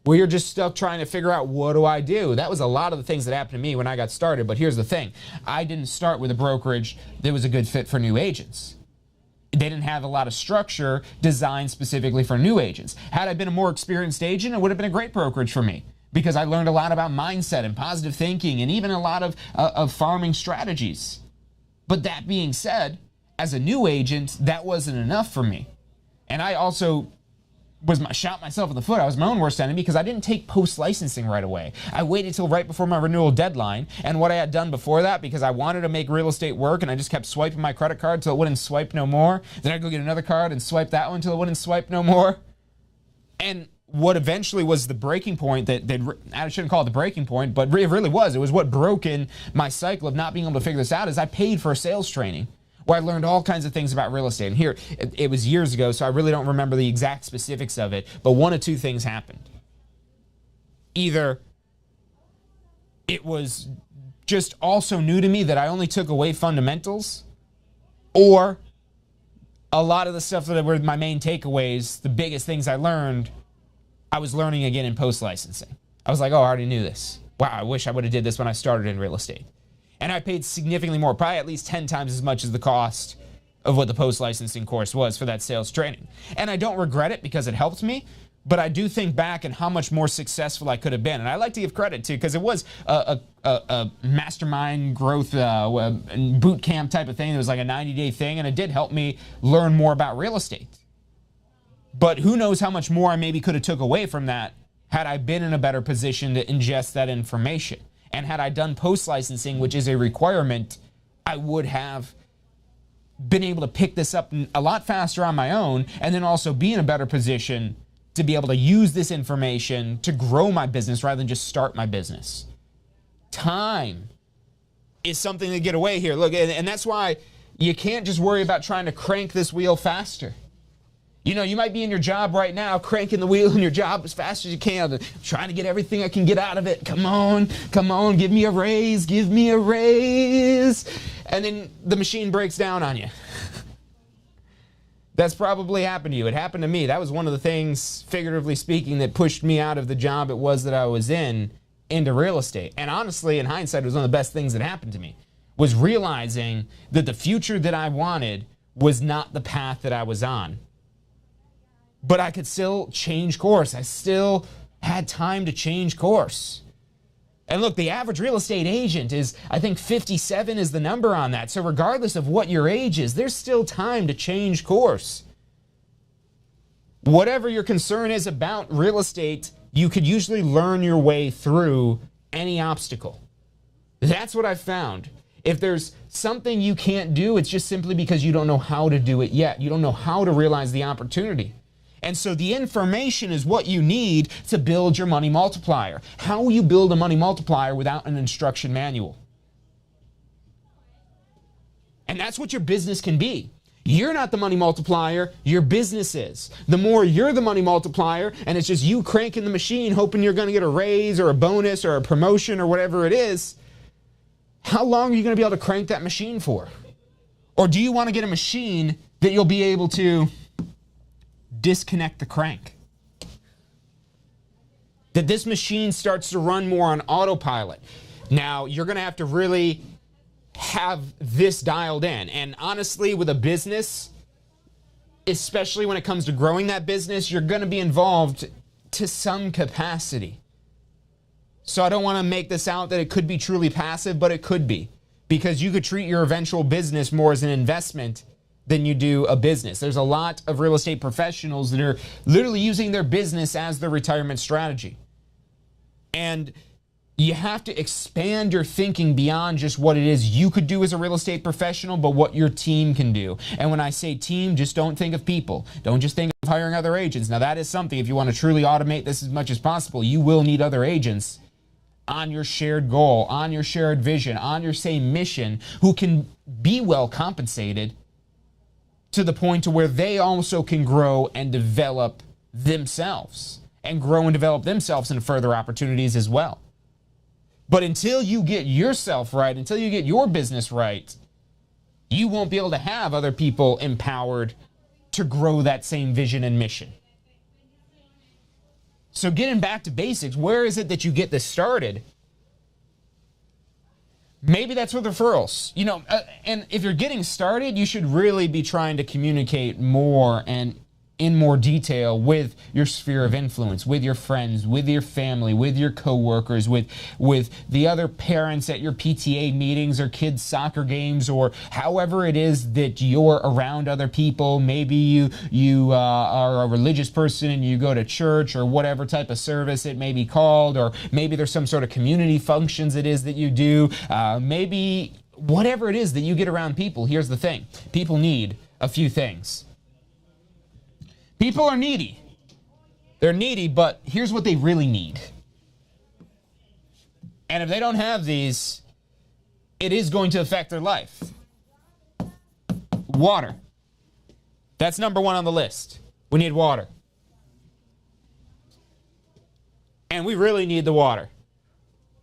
where you're just stuck trying to figure out, what do I do? That was a lot of the things that happened to me when I got started. But here's the thing. I didn't start with a brokerage that was a good fit for new agents. They didn't have a lot of structure designed specifically for new agents. Had I been a more experienced agent, it would have been a great brokerage for me because I learned a lot about mindset and positive thinking and even a lot of farming strategies. But that being said, as a new agent, that wasn't enough for me. And I also shot myself in the foot. I was my own worst enemy because I didn't take post-licensing right away. I waited till right before my renewal deadline, and what I had done before that, because I wanted to make real estate work, and I just kept swiping my credit card till it wouldn't swipe no more. Then I'd go get another card and swipe that one till it wouldn't swipe no more. And what eventually was the breaking point I shouldn't call it the breaking point, but it really was. It was what broke in my cycle of not being able to figure this out is I paid for a sales training, where I learned all kinds of things about real estate. And here, it was years ago, so I really don't remember the exact specifics of it, but one of two things happened. Either it was just also new to me that I only took away fundamentals, or a lot of the stuff that were my main takeaways, the biggest things I learned, I was learning again in post-licensing. I was like, oh, I already knew this. Wow, I wish I would have did this when I started in real estate. And I paid significantly more, probably at least 10 times as much as the cost of what the post-licensing course was for that sales training. And I don't regret it because it helped me, but I do think back and how much more successful I could have been. And I like to give credit to, because it was a mastermind growth boot camp type of thing. It was like a 90-day thing, and it did help me learn more about real estate. But who knows how much more I maybe could have took away from that had I been in a better position to ingest that information. And had I done post-licensing, which is a requirement, I would have been able to pick this up a lot faster on my own, and then also be in a better position to be able to use this information to grow my business rather than just start my business. Time is something to get away here. Look, and that's why you can't just worry about trying to crank this wheel faster. You know, you might be in your job right now, cranking the wheel in your job as fast as you can, trying to get everything I can get out of it. Come on, give me a raise, give me a raise. And then the machine breaks down on you. That's probably happened to you. It happened to me. That was one of the things, figuratively speaking, that pushed me out of the job it was that I was in into real estate. And honestly, in hindsight, it was one of the best things that happened to me, was realizing that the future that I wanted was not the path that I was on. But I could still change course. I still had time to change course. And look, the average real estate agent is, I think 57 is the number on that. So regardless of what your age is, there's still time to change course. Whatever your concern is about real estate, you could usually learn your way through any obstacle. That's what I've found. If there's something you can't do, it's just simply because you don't know how to do it yet. You don't know how to realize the opportunity. And so the information is what you need to build your money multiplier. How will you build a money multiplier without an instruction manual? And that's what your business can be. You're not the money multiplier, your business is. The more you're the money multiplier, and it's just you cranking the machine, hoping you're going to get a raise or a bonus or a promotion or whatever it is, how long are you going to be able to crank that machine for? Or do you want to get a machine that you'll be able to disconnect the crank? That this machine starts to run more on autopilot. Now, you're going to have to really have this dialed in. And honestly, with a business, especially when it comes to growing that business, you're going to be involved to some capacity. So I don't want to make this out that it could be truly passive, but it could be. Because you could treat your eventual business more as an investment than you do a business. There's a lot of real estate professionals that are literally using their business as their retirement strategy. And you have to expand your thinking beyond just what it is you could do as a real estate professional, but what your team can do. And when I say team, just don't think of people. Don't just think of hiring other agents. Now that is something, if you want to truly automate this as much as possible, you will need other agents on your shared goal, on your shared vision, on your same mission, who can be well compensated to the point to where they also can grow and develop themselves and grow and develop themselves into further opportunities as well. But until you get yourself right, until you get your business right, you won't be able to have other people empowered to grow that same vision and mission. So getting back to basics, where is it that you get this started? Maybe that's with referrals. You know, and if you're getting started, you should really be trying to communicate more and in more detail with your sphere of influence, with your friends, with your family, with your coworkers, with the other parents at your PTA meetings or kids' soccer games, or however it is that you're around other people. Maybe you are a religious person and you go to church or whatever type of service it may be called, or maybe there's some sort of community functions it is that you do. Maybe whatever it is that you get around people. Here's the thing. People need a few things. People are needy. They're needy, but here's what they really need. And if they don't have these, it is going to affect their life. Water. That's number one on the list. We need water. And we really need the water.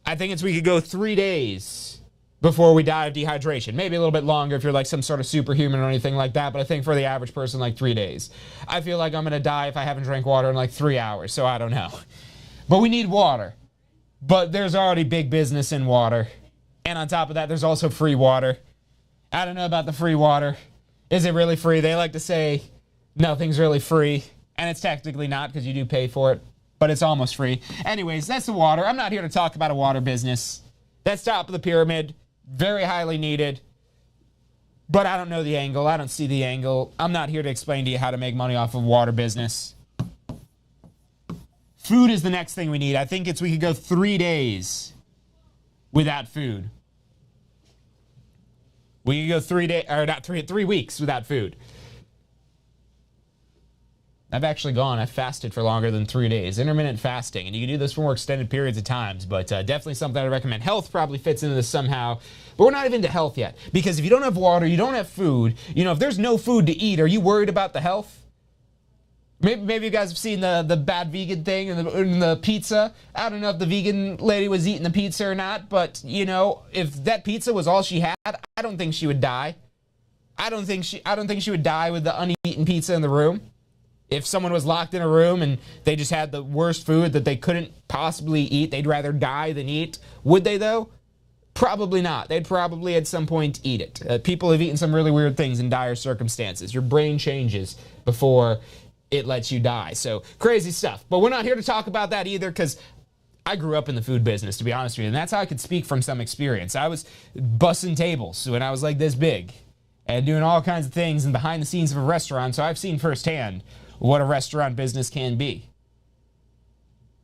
I think we could go 3 days before we die of dehydration. Maybe a little bit longer if you're like some sort of superhuman or anything like that, but I think for the average person, like 3 days. I feel like I'm gonna die if I haven't drank water in like 3 hours, so I don't know. But we need water. But there's already big business in water. And on top of that, there's also free water. I don't know about the free water. Is it really free? They like to say nothing's really free, and it's technically not because you do pay for it, but it's almost free. Anyways, that's the water. I'm not here to talk about a water business. That's top of the pyramid. Very highly needed, but I don't know the angle. I don't see the angle. I'm not here to explain to you how to make money off of water business. Food is the next thing we need. I think we could go 3 days without food. We could go 3 days, or not 3 weeks without food. I've fasted for longer than 3 days. Intermittent fasting. And you can do this for more extended periods of times, but definitely something I recommend. Health probably fits into this somehow, but we're not even into health yet. Because if you don't have water, you don't have food, if there's no food to eat, are you worried about the health? Maybe you guys have seen the bad vegan thing in the pizza. I don't know if the vegan lady was eating the pizza or not, but, you know, if that pizza was all she had, I don't think she would die. I don't think she would die with the uneaten pizza in the room. If someone was locked in a room and they just had the worst food that they couldn't possibly eat, they'd rather die than eat. Would they, though? Probably not. They'd probably at some point eat it. People have eaten some really weird things in dire circumstances. Your brain changes before it lets you die. So crazy stuff. But we're not here to talk about that either, because I grew up in the food business, to be honest with you, and that's how I could speak from some experience. I was bussing tables when I was like this big and doing all kinds of things and behind the scenes of a restaurant, so I've seen firsthand what a restaurant business can be.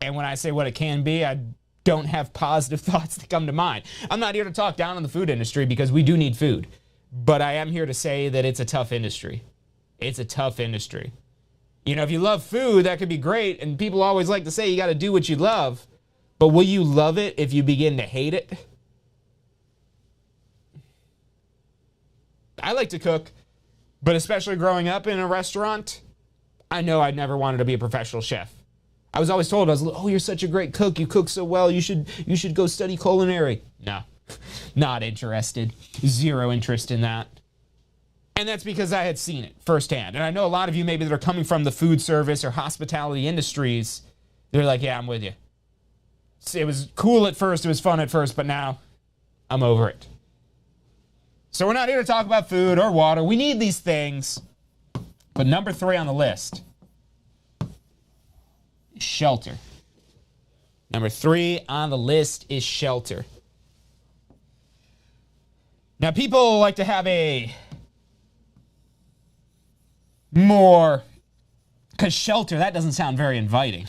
And when I say what it can be, I don't have positive thoughts that come to mind. I'm not here to talk down on the food industry, because we do need food, but I am here to say that it's a tough industry. It's a tough industry. You know, if you love food, that could be great, and people always like to say you got to do what you love, but will you love it if you begin to hate it? I like to cook, but especially growing up in a restaurant, I know I'd never wanted to be a professional chef. I was always told, oh, you're such a great cook, you cook so well, you should go study culinary. No, not interested. Zero interest in that. And that's because I had seen it firsthand. And I know a lot of you maybe that are coming from the food service or hospitality industries, they're like, yeah, I'm with you. It was cool at first, it was fun at first, but now I'm over it. So we're not here to talk about food or water. We need these things. But number 3 on the list is shelter. Number 3 on the list is shelter. Now, people like to have a more, because shelter, that doesn't sound very inviting.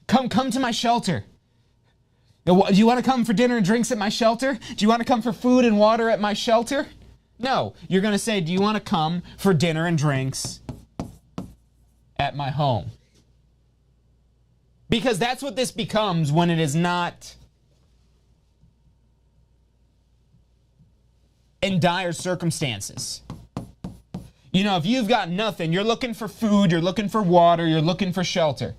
Come to my shelter. Do you want to come for dinner and drinks at my shelter? Do you want to come for food and water at my shelter? No, you're going to say, do you want to come for dinner and drinks at my home? Because that's what this becomes when it is not in dire circumstances. You know, if you've got nothing, you're looking for food, you're looking for water, you're looking for shelter.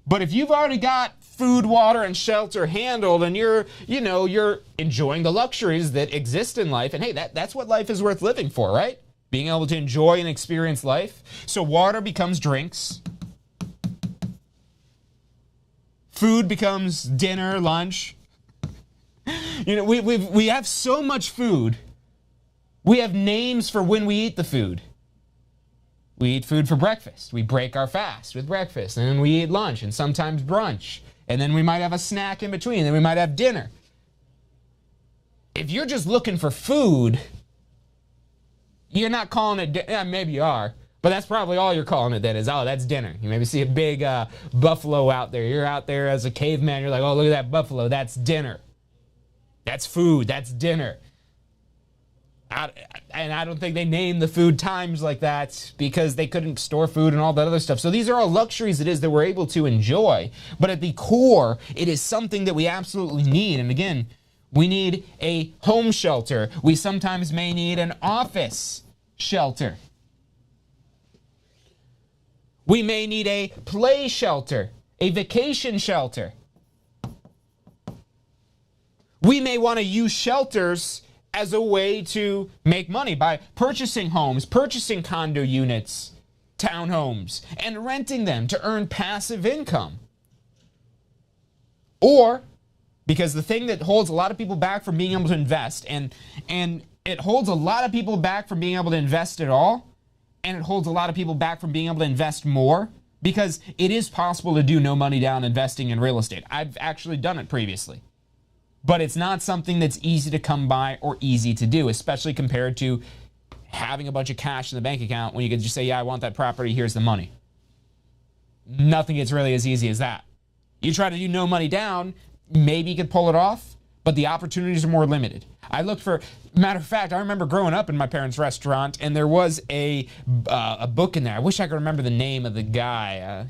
But if you've already got food, water, and shelter handled, and you're enjoying the luxuries that exist in life, and hey, that's what life is worth living for, right? Being able to enjoy and experience life. So water becomes drinks. Food becomes dinner, lunch. You know, we have so much food. We have names for when we eat the food. We eat food for breakfast. We break our fast with breakfast. And then we eat lunch and sometimes brunch. And then we might have a snack in between. Then we might have dinner. If you're just looking for food, you're not calling it dinner. Yeah, maybe you are. But that's probably all you're calling it then is, oh, that's dinner. You maybe see a big buffalo out there. You're out there as a caveman. You're like, oh, look at that buffalo. That's dinner. That's food. That's dinner. And I don't think they named the food times like that because they couldn't store food and all that other stuff. So these are all luxuries it is that we're able to enjoy. But at the core, it is something that we absolutely need. And again, we need a home shelter. We sometimes may need an office shelter. We may need a play shelter, a vacation shelter. We may want to use shelters as a way to make money by purchasing homes, purchasing condo units, townhomes, and renting them to earn passive income. Or, because the thing that holds a lot of people back from being able to invest, and it holds a lot of people back from being able to invest at all, and it holds a lot of people back from being able to invest more, because it is possible to do no money down investing in real estate. I've actually done it previously. But it's not something that's easy to come by or easy to do, especially compared to having a bunch of cash in the bank account when you could just say, yeah, I want that property, here's the money. Nothing gets really as easy as that. You try to do no money down, maybe you could pull it off, but the opportunities are more limited. I looked for, matter of fact, I remember growing up in my parents' restaurant, and there was a book in there. I wish I could remember the name of the guy.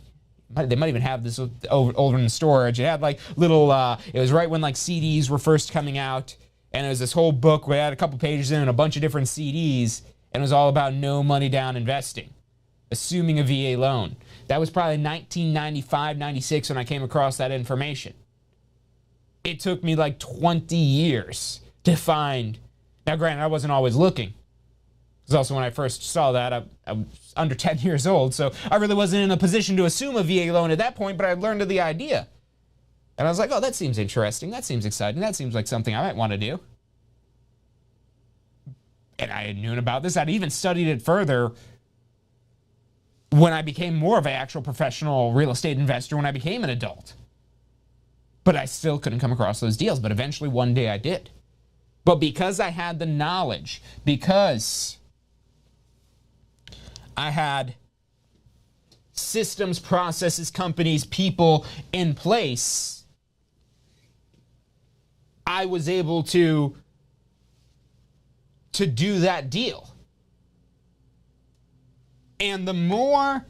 They might even have this over in the storage. It had like little, it was right when like CDs were first coming out. And it was this whole book where it had a couple pages in and a bunch of different CDs. And it was all about no money down investing. assuming a VA loan. That was probably 1995, 96 when I came across that information. It took me like 20 years to find. Now, granted, I wasn't always looking. Because also when I first saw that, I was under 10 years old, so I really wasn't in a position to assume a VA loan at that point, but I learned of the idea. And I was like, oh, that seems interesting. That seems exciting. That seems like something I might want to do. And I had known about this. I'd even studied it further when I became more of an actual professional real estate investor, when I became an adult. But I still couldn't come across those deals. But eventually one day I did. But because I had the knowledge, because I had systems, processes, companies, people in place, I was able to do that deal. And the more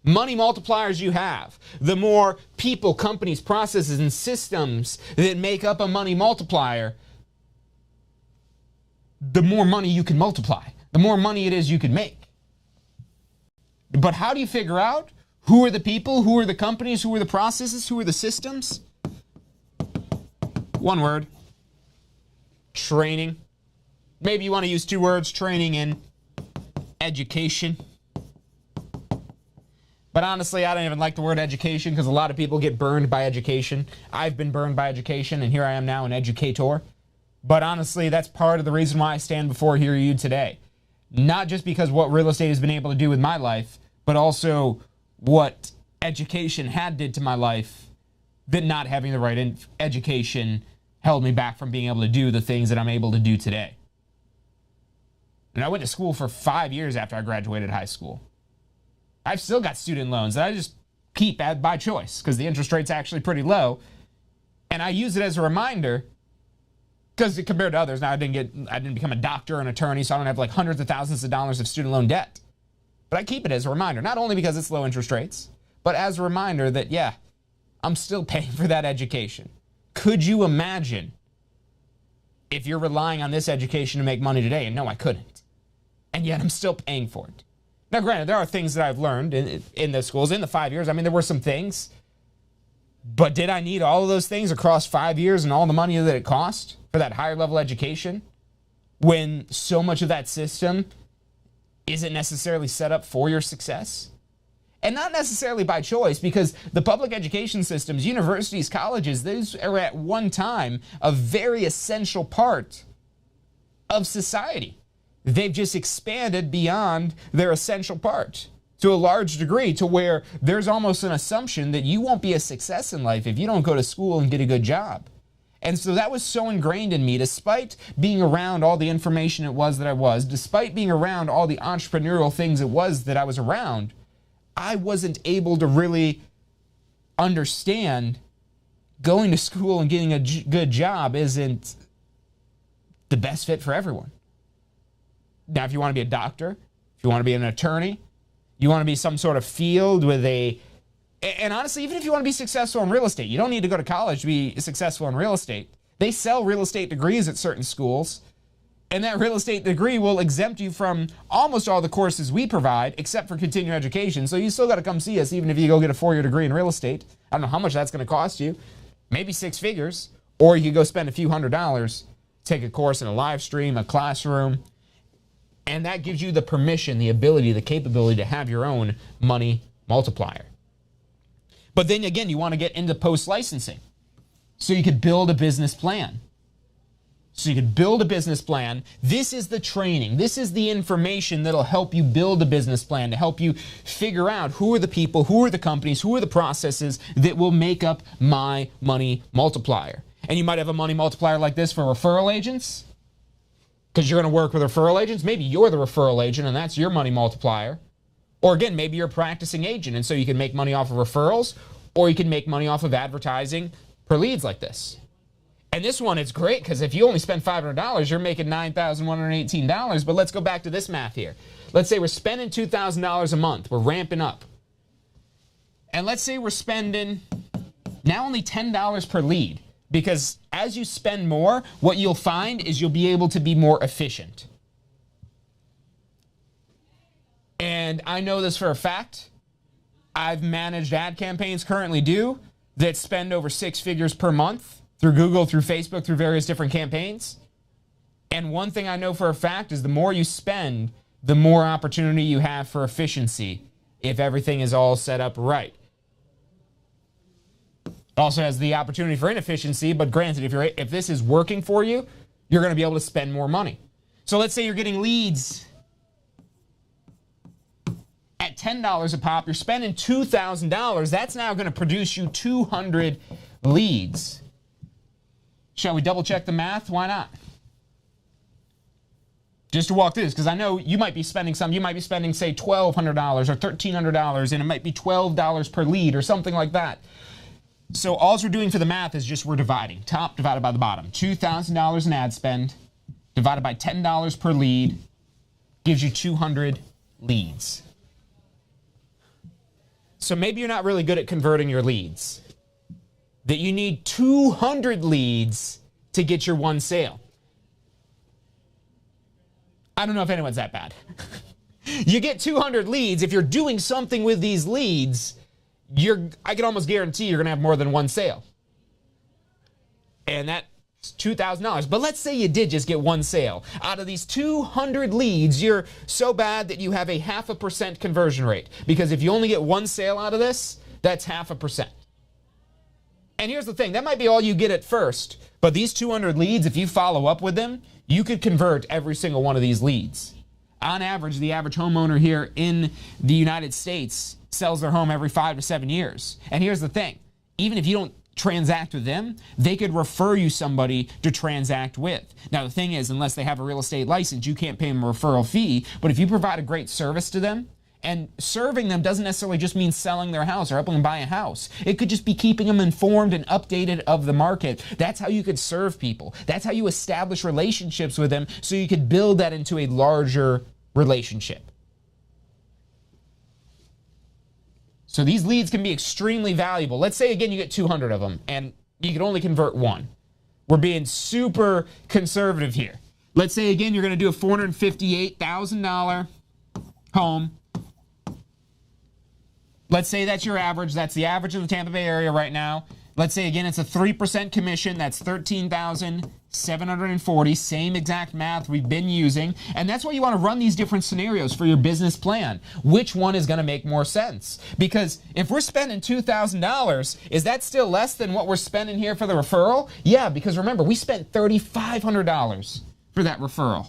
money multipliers you have, the more people, companies, processes, and systems that make up a money multiplier, the more money you can multiply, the more money it is you can make. But how do you figure out who are the people, who are the companies, who are the processes, who are the systems? One word: training. Maybe you want to use two words: training and education. But honestly, I don't even like the word education because a lot of people get burned by education. I've been burned by education, and here I am now, an educator. But honestly, that's part of the reason why I stand before you today. Not just because what real estate has been able to do with my life, but also what education did to my life, that not having the right education held me back from being able to do the things that I'm able to do today. And I went to school for 5 years after I graduated high school. I've still got student loans that I just keep by choice because the interest rate's actually pretty low. And I use it as a reminder because compared to others, now I didn't become a doctor or an attorney, so I don't have like hundreds of thousands of dollars of student loan debt. But I keep it as a reminder, not only because it's low interest rates, but as a reminder that, yeah, I'm still paying for that education. Could you imagine if you're relying on this education to make money today? And no, I couldn't. And yet I'm still paying for it. Now, granted, there are things that I've learned in the schools in the 5 years. I mean, there were some things. But did I need all of those things across 5 years and all the money that it cost for that higher level education when so much of that system isn't necessarily set up for your success? And not necessarily by choice, because the public education systems, universities, colleges, those are at one time a very essential part of society. They've just expanded beyond their essential part to a large degree, to where there's almost an assumption that you won't be a success in life if you don't go to school and get a good job. And so that was so ingrained in me, despite being around all the information it was that I was, despite being around all the entrepreneurial things it was that I was around, I wasn't able to really understand going to school and getting a good job isn't the best fit for everyone. Now, if you want to be a doctor, if you want to be an attorney, you want to be some sort of field with and honestly, even if you want to be successful in real estate, you don't need to go to college to be successful in real estate. They sell real estate degrees at certain schools, and that real estate degree will exempt you from almost all the courses we provide, except for continuing education. So you still got to come see us, even if you go get a 4-year degree in real estate. I don't know how much that's going to cost you. Maybe 6 figures. Or you could go spend a few $100s, take a course in a live stream, a classroom. And that gives you the permission, the ability, the capability to have your own money multiplier. But then again, you want to get into post-licensing. So you could build a business plan. This is the training. This is the information that'll help you build a business plan, to help you figure out who are the people, who are the companies, who are the processes that will make up my money multiplier. And you might have a money multiplier like this for referral agents, because you're going to work with referral agents. Maybe you're the referral agent and that's your money multiplier. Or again, maybe you're a practicing agent and so you can make money off of referrals, or you can make money off of advertising per leads like this. And this one, it's great because if you only spend $500, you're making $9,118. But let's go back to this math here. Let's say we're spending $2,000 a month. We're ramping up. And let's say we're spending now only $10 per lead. Because as you spend more, what you'll find is you'll be able to be more efficient. And I know this for a fact. I've managed ad campaigns, currently do, that spend over 6 figures per month through Google, through Facebook, through various different campaigns. And one thing I know for a fact is the more you spend, the more opportunity you have for efficiency if everything is all set up right. It also has the opportunity for inefficiency, but granted, if this is working for you, you're going to be able to spend more money. So let's say you're getting leads at $10 a pop, you're spending $2,000. That's now going to produce you 200 leads. Shall we double check the math? Why not? Just to walk through this, because I know you might be spending some. You might be spending, say, $1,200 or $1,300, and it might be $12 per lead or something like that. So all we're doing for the math is just we're dividing. Top divided by the bottom. $2,000 in ad spend divided by $10 per lead gives you 200 leads. So maybe you're not really good at converting your leads. That you need 200 leads to get your one sale. I don't know if anyone's that bad. You get 200 leads. If you're doing something with these leads, I can almost guarantee you're going to have more than one sale. And that's $2,000. But let's say you did just get one sale. Out of these 200 leads, you're so bad that you have a 0.5% conversion rate. Because if you only get one sale out of this, that's 0.5%. And here's the thing, that might be all you get at first, but these 200 leads, if you follow up with them, you could convert every single one of these leads. On average, the average homeowner here in the United States sells their home every 5 to 7 years. And here's the thing, even if you don't transact with them, they could refer you somebody to transact with. Now, the thing is, unless they have a real estate license, you can't pay them a referral fee, but if you provide a great service to them, and serving them doesn't necessarily just mean selling their house or helping them buy a house. It could just be keeping them informed and updated of the market. That's how you could serve people. That's how you establish relationships with them so you could build that into a larger relationship. So these leads can be extremely valuable. Let's say, again, you get 200 of them and you can only convert one. We're being super conservative here. Let's say, again, you're going to do a $458,000 home. Let's say that's your average. That's the average of the Tampa Bay area right now. Let's say, again, it's a 3% commission. That's $13,740. Same exact math we've been using. And that's why you want to run these different scenarios for your business plan. Which one is going to make more sense? Because if we're spending $2,000, is that still less than what we're spending here for the referral? Yeah, because remember, we spent $3,500 for that referral.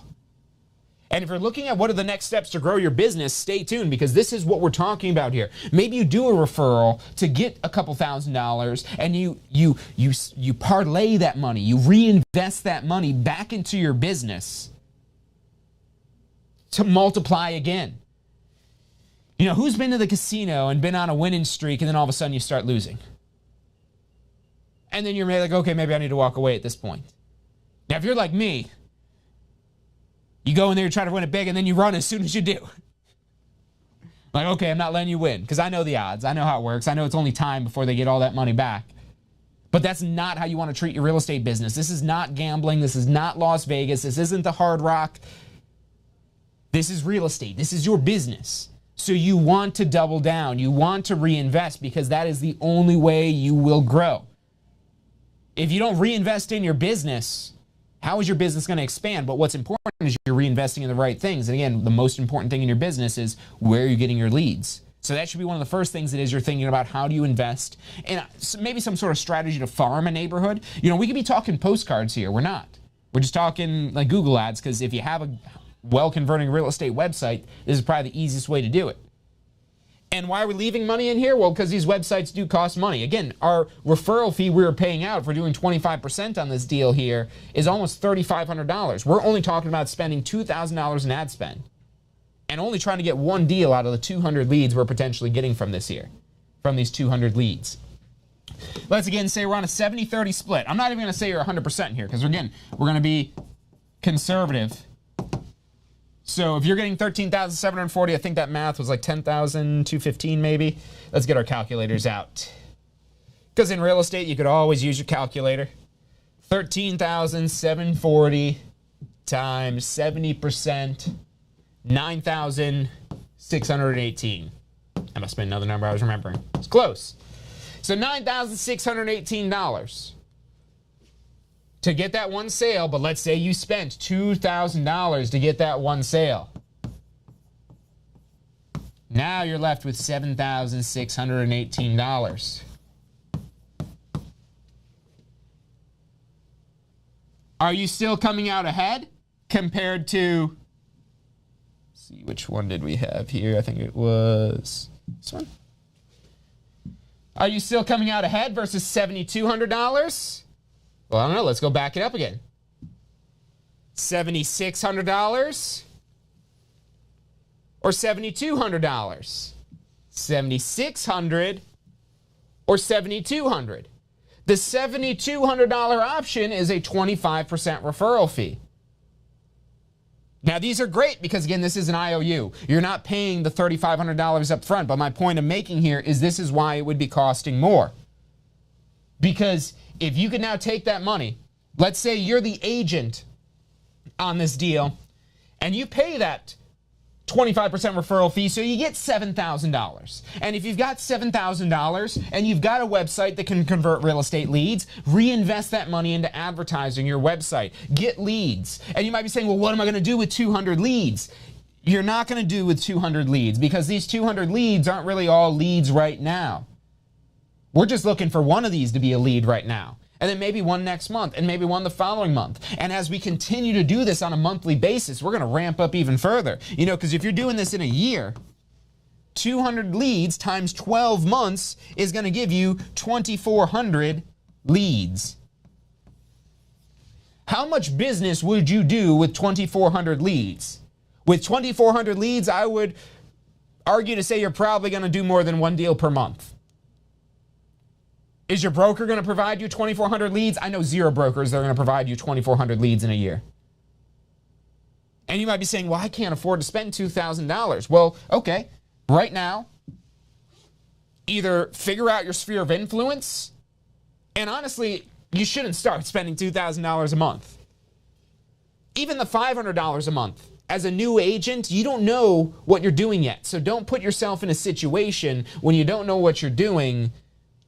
And if you're looking at what are the next steps to grow your business, stay tuned, because this is what we're talking about here. Maybe you do a referral to get a couple $1,000s, and you parlay that money, you reinvest that money back into your business to multiply again. You know, who's been to the casino and been on a winning streak, and then all of a sudden you start losing? And then you're like, okay, maybe I need to walk away at this point. Now, if you're like me, you go in there, you try to win it big, and then you run as soon as you do. Like, okay, I'm not letting you win, because I know the odds. I know how it works. I know it's only time before they get all that money back. But that's not how you want to treat your real estate business. This is not gambling. This is not Las Vegas. This isn't the Hard Rock. This is real estate. This is your business. So you want to double down. You want to reinvest, because that is the only way you will grow. If you don't reinvest in your business, how is your business going to expand? But what's important is you're reinvesting in the right things. And again, the most important thing in your business is where you're getting your leads. So that should be one of the first things that is you're thinking about, how do you invest? And maybe some sort of strategy to farm a neighborhood. You know, we could be talking postcards here. We're not. We're just talking like Google ads, because if you have a well-converting real estate website, this is probably the easiest way to do it. And why are we leaving money in here? Well, because these websites do cost money. Again, our referral fee we were paying out, if we're doing 25% on this deal here, is almost $3,500. We're only talking about spending $2,000 in ad spend and only trying to get one deal out of the 200 leads we're potentially getting from this here, from these 200 leads. Let's again say we're on a 70-30 split. I'm not even going to say you're 100% here, because again, we're going to be conservative. So if you're getting $13,740, I think that math was like $10,215 maybe. Let's get our calculators out. Because in real estate, you could always use your calculator. $13,740 times 70%, $9,000 $9,618. That must have been another number I was remembering. It's close. So $9,618 to get that one sale, but let's say you spent $2,000 to get that one sale. Now you're left with $7,618. Are you still coming out ahead compared to, let's see, which one did we have here? I think it was this one. Are you still coming out ahead versus $7,200? Well, I don't know. Let's go back it up again. $7,600 or $7,200? $7,600 or $7,200? The $7,200 option is a 25% referral fee. Now, these are great because, again, this is an IOU. You're not paying the $3,500 up front, but my point I'm making here is this is why it would be costing more. Because if you can now take that money, let's say you're the agent on this deal, and you pay that 25% referral fee, so you get $7,000. And if you've got $7,000 and you've got a website that can convert real estate leads, reinvest that money into advertising your website. Get leads. And you might be saying, well, what am I going to do with 200 leads? You're not going to do with 200 leads because these 200 leads aren't really all leads right now. We're just looking for one of these to be a lead right now. And then maybe one next month, and maybe one the following month. And as we continue to do this on a monthly basis, we're going to ramp up even further. You know, because if you're doing this in a year, 200 leads times 12 months is going to give you 2,400 leads. How much business would you do with 2,400 leads? With 2,400 leads, I would argue to say you're probably going to do more than one deal per month. Is your broker going to provide you 2,400 leads? I know zero brokers that are going to provide you 2,400 leads in a year. And you might be saying, well, I can't afford to spend $2,000. Well, okay, right now, either figure out your sphere of influence, and honestly, you shouldn't start spending $2,000 a month. Even the $500 a month. As a new agent, you don't know what you're doing yet. So don't put yourself in a situation when you don't know what you're doing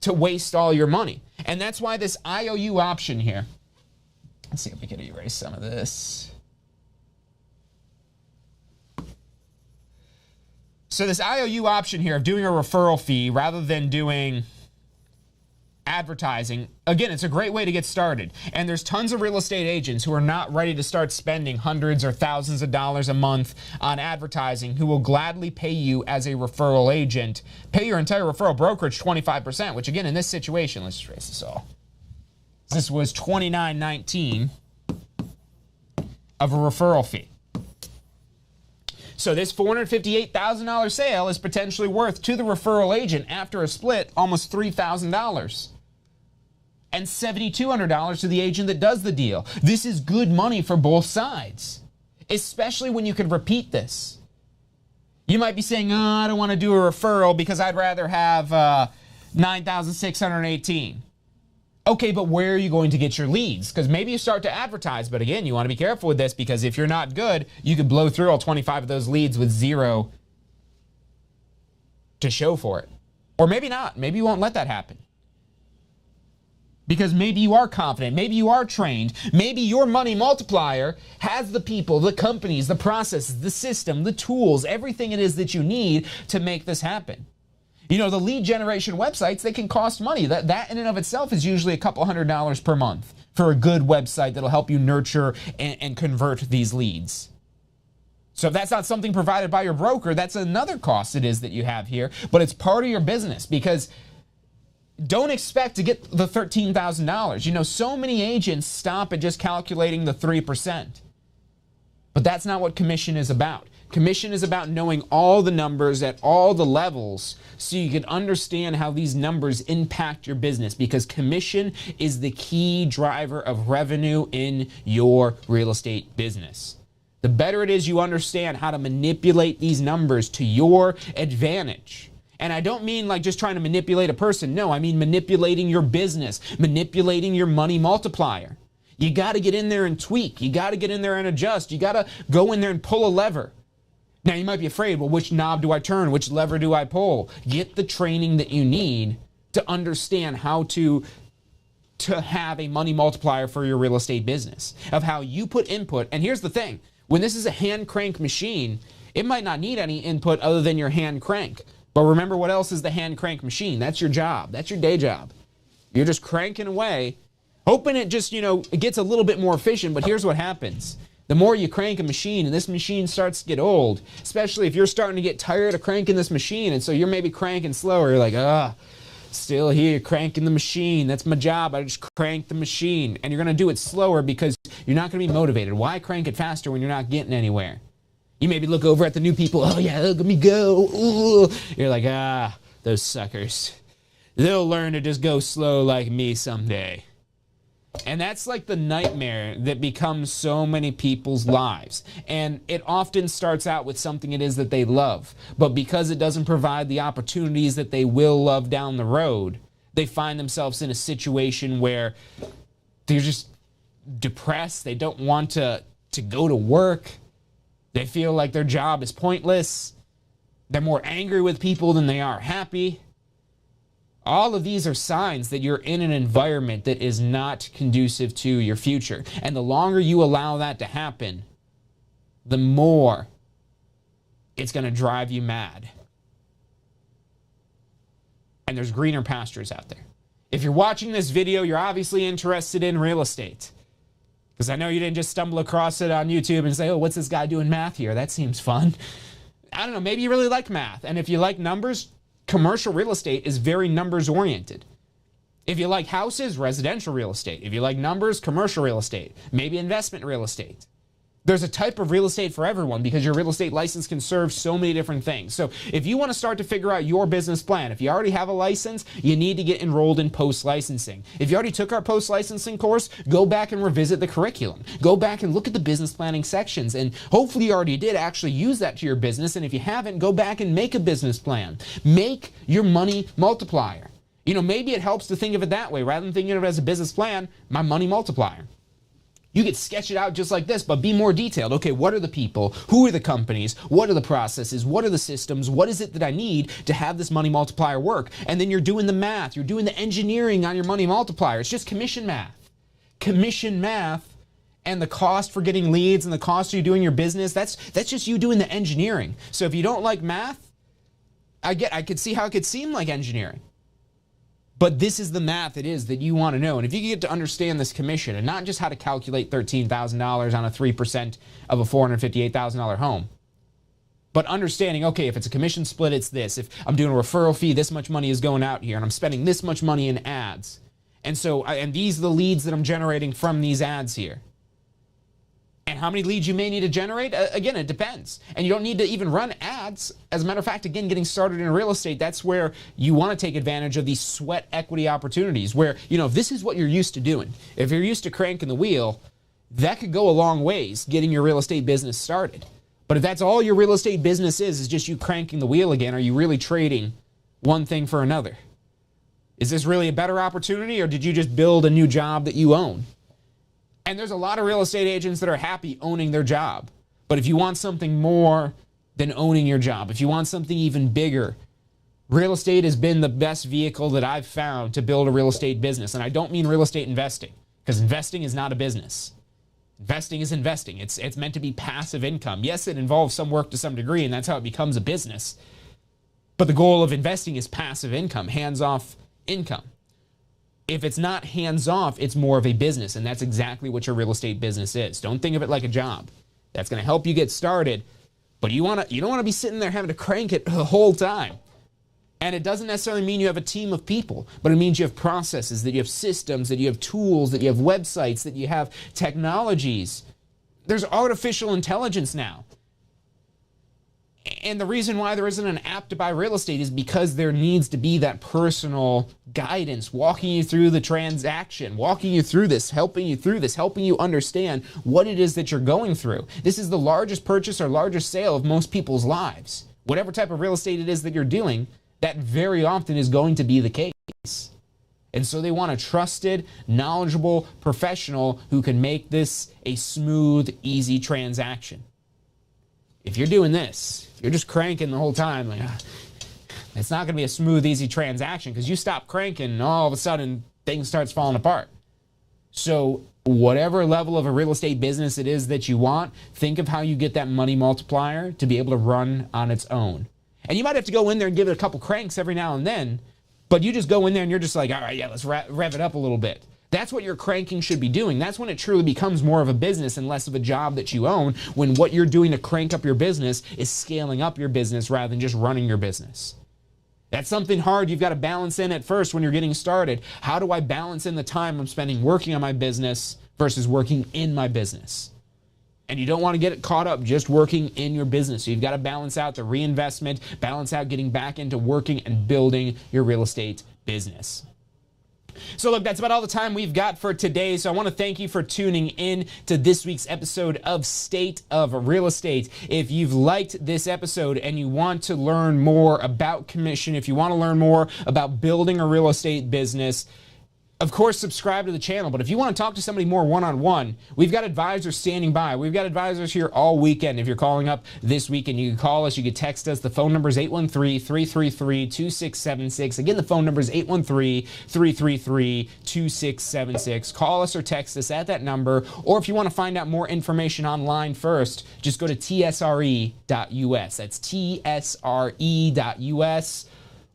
to waste all your money. And that's why this IOU option here, let's see if we can erase some of this. So this IOU option here of doing a referral fee rather than doing advertising, again, it's a great way to get started. And there's tons of real estate agents who are not ready to start spending hundreds or thousands of dollars a month on advertising who will gladly pay you as a referral agent, pay your entire referral brokerage 25%, which again, in this situation, let's just erase this all. This was $29.19 of a referral fee. So this $458,000 sale is potentially worth to the referral agent after a split almost $3,000. And $7,200 to the agent that does the deal. This is good money for both sides, especially when you can repeat this. You might be saying, oh, I don't want to do a referral because I'd rather have 9,618. Okay, but where are you going to get your leads? Because maybe you start to advertise, but again, you want to be careful with this because if you're not good, you could blow through all 25 of those leads with zero to show for it. Or maybe not. Maybe you won't let that happen. Because maybe you are confident, maybe you are trained, maybe your money multiplier has the people, the companies, the processes, the system, the tools, everything it is that you need to make this happen. You know, the lead generation websites, they can cost money. That in and of itself is usually a couple $100 per month for a good website that'll help you nurture and convert these leads. So if that's not something provided by your broker, that's another cost it is that you have here, but it's part of your business because don't expect to get the $13,000. You know, so many agents stop at just calculating the 3%. But that's not what commission is about. Commission is about knowing all the numbers at all the levels so you can understand how these numbers impact your business because commission is the key driver of revenue in your real estate business. The better it is you understand how to manipulate these numbers to your advantage. And I don't mean like just trying to manipulate a person. No, I mean manipulating your business, manipulating your money multiplier. You got to get in there and tweak. You got to get in there and adjust. You got to go in there and pull a lever. Now, you might be afraid, well, which knob do I turn? Which lever do I pull? Get the training that you need to understand how to have a money multiplier for your real estate business, of how you put input. And here's the thing. When this is a hand crank machine, it might not need any input other than your hand crank. But remember, what else is the hand crank machine? That's your job. That's your day job. You're just cranking away, hoping it just, it gets a little bit more efficient. But here's what happens. The more you crank a machine and this machine starts to get old, especially if you're starting to get tired of cranking this machine, and so you're maybe cranking slower, you're like, still here cranking the machine. That's my job. I just crank the machine. And you're going to do it slower because you're not going to be motivated. Why crank it faster when you're not getting anywhere? You maybe look over at the new people. Oh, yeah, look at me go. Ooh. You're like, those suckers. They'll learn to just go slow like me someday. And that's like the nightmare that becomes so many people's lives. And it often starts out with something it is that they love. But because it doesn't provide the opportunities that they will love down the road, they find themselves in a situation where they're just depressed. They don't want to go to work. They feel like their job is pointless. They're more angry with people than they are happy. All of these are signs that you're in an environment that is not conducive to your future. And the longer you allow that to happen, the more it's going to drive you mad. And there's greener pastures out there. If you're watching this video, you're obviously interested in real estate. Because I know you didn't just stumble across it on YouTube and say, oh, what's this guy doing math here? That seems fun. I don't know, maybe you really like math. And if you like numbers, commercial real estate is very numbers oriented. If you like houses, residential real estate. If you like numbers, commercial real estate. Maybe investment real estate. There's a type of real estate for everyone because your real estate license can serve so many different things. So if you want to start to figure out your business plan, if you already have a license, you need to get enrolled in post-licensing. If you already took our post-licensing course, go back and revisit the curriculum. Go back and look at the business planning sections, and hopefully you already did actually use that to your business. And if you haven't, go back and make a business plan. Make your money multiplier. Maybe it helps to think of it that way rather than thinking of it as a business plan, my money multiplier. You could sketch it out just like this, but be more detailed. Okay, what are the people? Who are the companies? What are the processes? What are the systems? What is it that I need to have this money multiplier work? And then you're doing the math. You're doing the engineering on your money multiplier. It's just commission math. Commission math and the cost for getting leads and the cost of you doing your business, that's just you doing the engineering. So if you don't like math, I could see how it could seem like engineering. But this is the math it is that you want to know. And if you get to understand this commission and not just how to calculate $13,000 on a 3% of a $458,000 home, but understanding, okay, if it's a commission split, it's this. If I'm doing a referral fee, this much money is going out here, and I'm spending this much money in ads. And so, and these are the leads that I'm generating from these ads here. And how many leads you may need to generate, again, it depends. And you don't need to even run ads. As a matter of fact, again, getting started in real estate, that's where you want to take advantage of these sweat equity opportunities where, if this is what you're used to doing, if you're used to cranking the wheel, that could go a long ways getting your real estate business started. But if that's all your real estate business is just you cranking the wheel again, are you really trading one thing for another? Is this really a better opportunity, or did you just build a new job that you own? And there's a lot of real estate agents that are happy owning their job. But if you want something more than owning your job, if you want something even bigger, real estate has been the best vehicle that I've found to build a real estate business. And I don't mean real estate investing, because investing is not a business. Investing is investing. It's meant to be passive income. Yes, it involves some work to some degree, and that's how it becomes a business. But the goal of investing is passive income, hands-off income. If it's not hands-off, it's more of a business, and that's exactly what your real estate business is. Don't think of it like a job. That's going to help you get started, but you don't want to be sitting there having to crank it the whole time. And it doesn't necessarily mean you have a team of people, but it means you have processes, that you have systems, that you have tools, that you have websites, that you have technologies. There's artificial intelligence now. And the reason why there isn't an app to buy real estate is because there needs to be that personal guidance, walking you through the transaction, walking you through this, helping you understand what it is that you're going through. This is the largest purchase or largest sale of most people's lives. Whatever type of real estate it is that you're doing, that very often is going to be the case. And so they want a trusted, knowledgeable professional who can make this a smooth, easy transaction. If you're doing this, you're just cranking the whole time, like, it's not going to be a smooth, easy transaction because you stop cranking and all of a sudden things starts falling apart. So whatever level of a real estate business it is that you want, think of how you get that money multiplier to be able to run on its own. And you might have to go in there and give it a couple cranks every now and then, but you just go in there and you're just like, all right, yeah, let's rev it up a little bit. That's what your cranking should be doing. That's when it truly becomes more of a business and less of a job that you own, when what you're doing to crank up your business is scaling up your business rather than just running your business. That's something hard you've got to balance in at first when you're getting started. How do I balance in the time I'm spending working on my business versus working in my business? And you don't want to get caught up just working in your business. So you've got to balance out the reinvestment, balance out getting back into working and building your real estate business. So look, that's about all the time we've got for today. So I want to thank you for tuning in to this week's episode of State of Real Estate. If you've liked this episode and you want to learn more about commission, if you want to learn more about building a real estate business, of course, subscribe to the channel. But if you want to talk to somebody more one-on-one, we've got advisors standing by. We've got advisors here all weekend. If you're calling up this weekend, you can call us. You can text us. The phone number is 813-333-2676. Again, the phone number is 813-333-2676. Call us or text us at that number. Or if you want to find out more information online first, just go to tsre.us. That's tsre.us.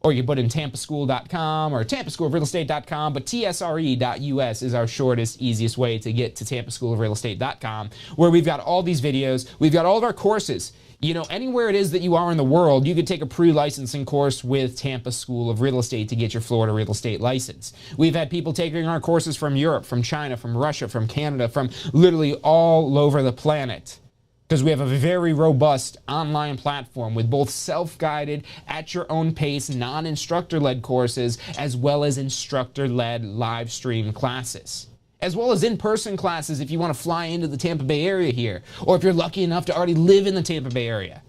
Or you put in tampaschool.com or tampaschoolofrealestate.com, but tsre.us is our shortest, easiest way to get to tampaschoolofrealestate.com, where we've got all these videos. We've got all of our courses. You know, anywhere it is that you are in the world, you could take a pre-licensing course with Tampa School of Real Estate to get your Florida real estate license. We've had people taking our courses from Europe, from China, from Russia, from Canada, from literally all over the planet. Because we have a very robust online platform with both self-guided, at your own pace, non-instructor-led courses, as well as instructor-led live stream classes. As well as in-person classes if you want to fly into the Tampa Bay area here, or if you're lucky enough to already live in the Tampa Bay area.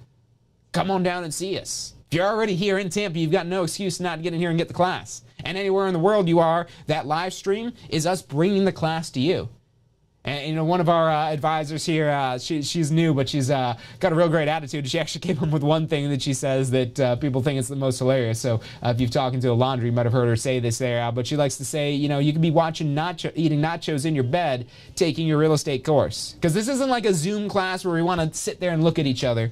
Come on down and see us. If you're already here in Tampa, you've got no excuse not to get in here and get the class. And anywhere in the world you are, that live stream is us bringing the class to you. And, you know, one of our advisors here, she's new, but she's got a real great attitude. She actually came up with one thing that she says that people think is the most hilarious. So if you've talked to a laundry, you might have heard her say this there. But she likes to say, you know, you could be watching eating nachos in your bed, taking your real estate course. Because this isn't like a Zoom class where we want to sit there and look at each other.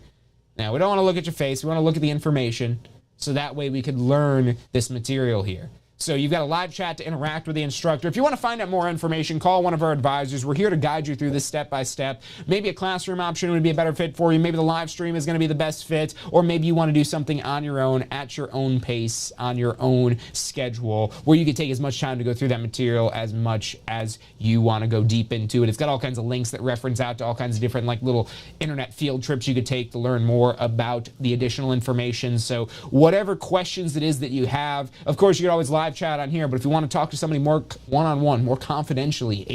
Now, we don't want to look at your face. We want to look at the information. So that way we could learn this material here. So you've got a live chat to interact with the instructor. If you want to find out more information, call one of our advisors. We're here to guide you through this step by step. Maybe a classroom option would be a better fit for you. Maybe the live stream is going to be the best fit. Or maybe you want to do something on your own, at your own pace, on your own schedule, where you can take as much time to go through that material as much as you want to go deep into it. It's got all kinds of links that reference out to all kinds of different like little internet field trips you could take to learn more about the additional information. So whatever questions it is that you have, of course, you can always live chat on here, but if you want to talk to somebody more one-on-one, more confidentially,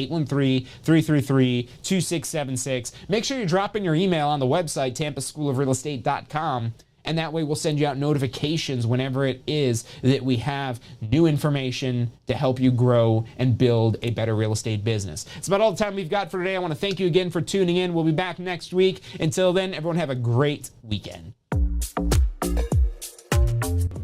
813-333-2676. Make sure you're dropping your email on the website, tampaschoolofrealestate.com, and that way we'll send you out notifications whenever it is that we have new information to help you grow and build a better real estate business. It's about all the time we've got for today. I want to thank you again for tuning in. We'll be back next week. Until then, everyone have a great weekend.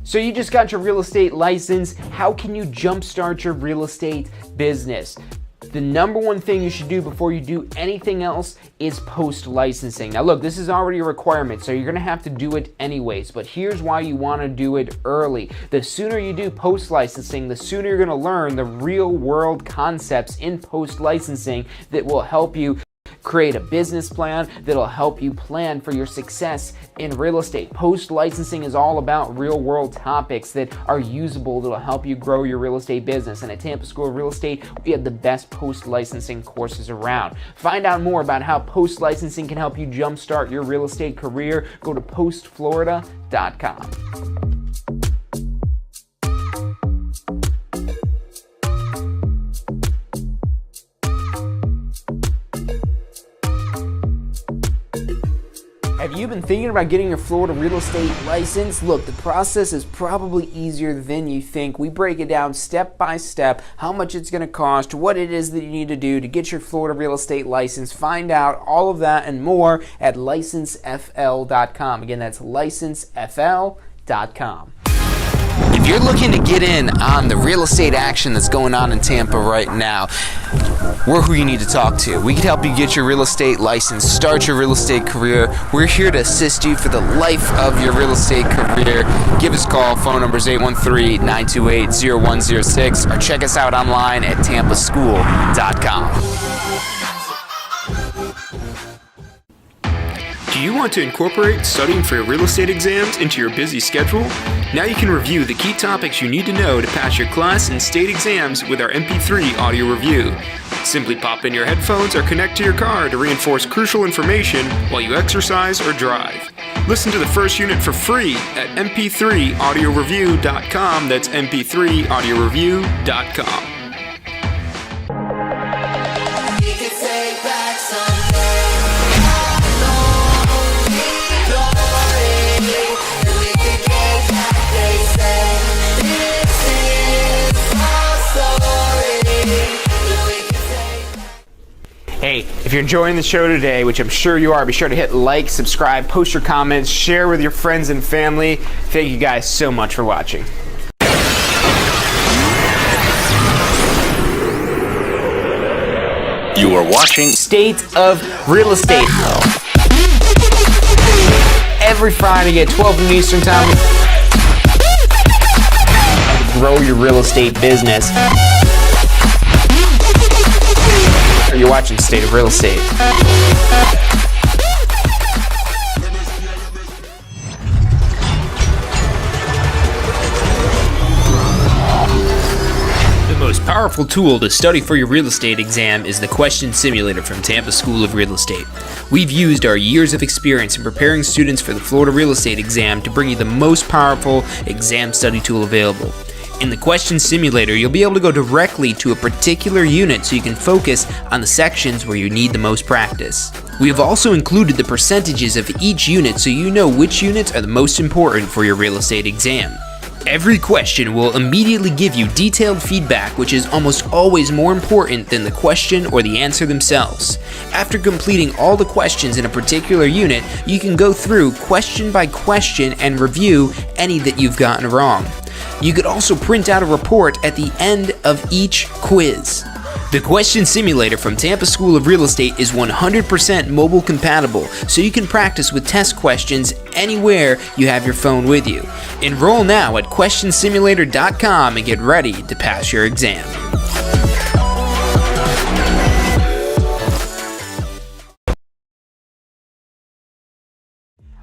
So you just got your real estate license. How can you jumpstart your real estate business? The number one thing you should do before you do anything else is post-licensing. Now look, this is already a requirement, so you're gonna have to do it anyways, but here's why you wanna do it early. The sooner you do post-licensing, the sooner you're gonna learn the real world concepts in post-licensing that will help you create a business plan that'll help you plan for your success in real estate. Post-licensing is all about real-world topics that are usable that'll help you grow your real estate business. And at Tampa School of Real Estate, we have the best post-licensing courses around. Find out more about how post-licensing can help you jumpstart your real estate career. Go to postflorida.com. Have you you been thinking about getting your Florida real estate license? Look, the process is probably easier than you think. We break it down step by step, how much it's going to cost, what it is that you need to do to get your Florida real estate license. Find out all of that and more at licensefl.com. Again, that's licensefl.com. If you're looking to get in on the real estate action that's going on in Tampa right now, we're who you need to talk to. We can help you get your real estate license, start your real estate career. We're here to assist you for the life of your real estate career. Give us a call. Phone number is 813-928-0106, or check us out online at tampaschool.com. Do you want to incorporate studying for your real estate exams into your busy schedule? Now you can review the key topics you need to know to pass your class and state exams with our MP3 audio review. Simply pop in your headphones or connect to your car to reinforce crucial information while you exercise or drive. Listen to the first unit for free at mp3audioreview.com. That's mp3audioreview.com. Hey, if you're enjoying the show today, which I'm sure you are, be sure to hit like, subscribe, post your comments, share with your friends and family. Thank you guys so much for watching. You are watching State of Real Estate. Every Friday at 12 noon Eastern Time. Grow your real estate business. You're watching State of Real Estate. The most powerful tool to study for your real estate exam is the Question Simulator from Tampa School of Real Estate. We've used our years of experience in preparing students for the Florida real estate exam to bring you the most powerful exam study tool available. In the Question Simulator, you'll be able to go directly to a particular unit so you can focus on the sections where you need the most practice. We have also included the percentages of each unit so you know which units are the most important for your real estate exam. Every question will immediately give you detailed feedback, which is almost always more important than the question or the answer themselves. After completing all the questions in a particular unit, you can go through question by question and review any that you've gotten wrong. You could also print out a report at the end of each quiz. The Question Simulator from Tampa School of Real Estate is 100% mobile compatible, so you can practice with test questions anywhere you have your phone with you. Enroll now at questionsimulator.com and get ready to pass your exam.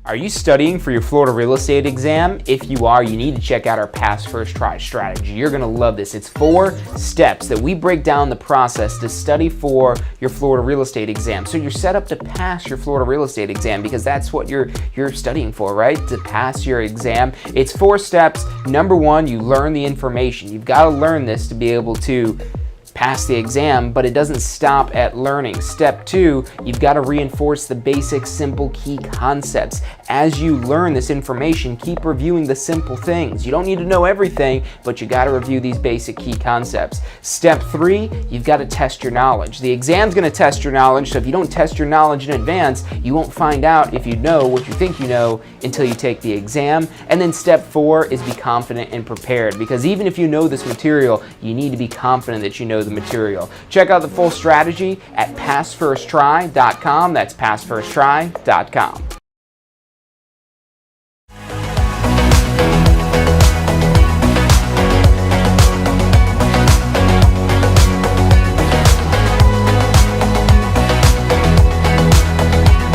Are you studying for your Florida real estate exam? If you are, you need to check out our Pass First Try strategy. You're going to love this. It's 4 steps that we break down the process to study for your Florida real estate exam. So you're set up to pass your Florida real estate exam because that's what you're studying for, right? To pass your exam. It's 4 steps. Number 1, you learn the information. You've got to learn this to be able to pass the exam, but it doesn't stop at learning. Step 2, you've got to reinforce the basic, simple, key concepts. As you learn this information, keep reviewing the simple things. You don't need to know everything, but you got to review these basic key concepts. Step 3, you've got to test your knowledge. The exam's going to test your knowledge, so if you don't test your knowledge in advance, you won't find out if you know what you think you know until you take the exam. And then step 4 is be confident and prepared, because even if you know this material, you need to be confident that you know the material. Check out the full strategy at passfirsttry.com. That's passfirsttry.com.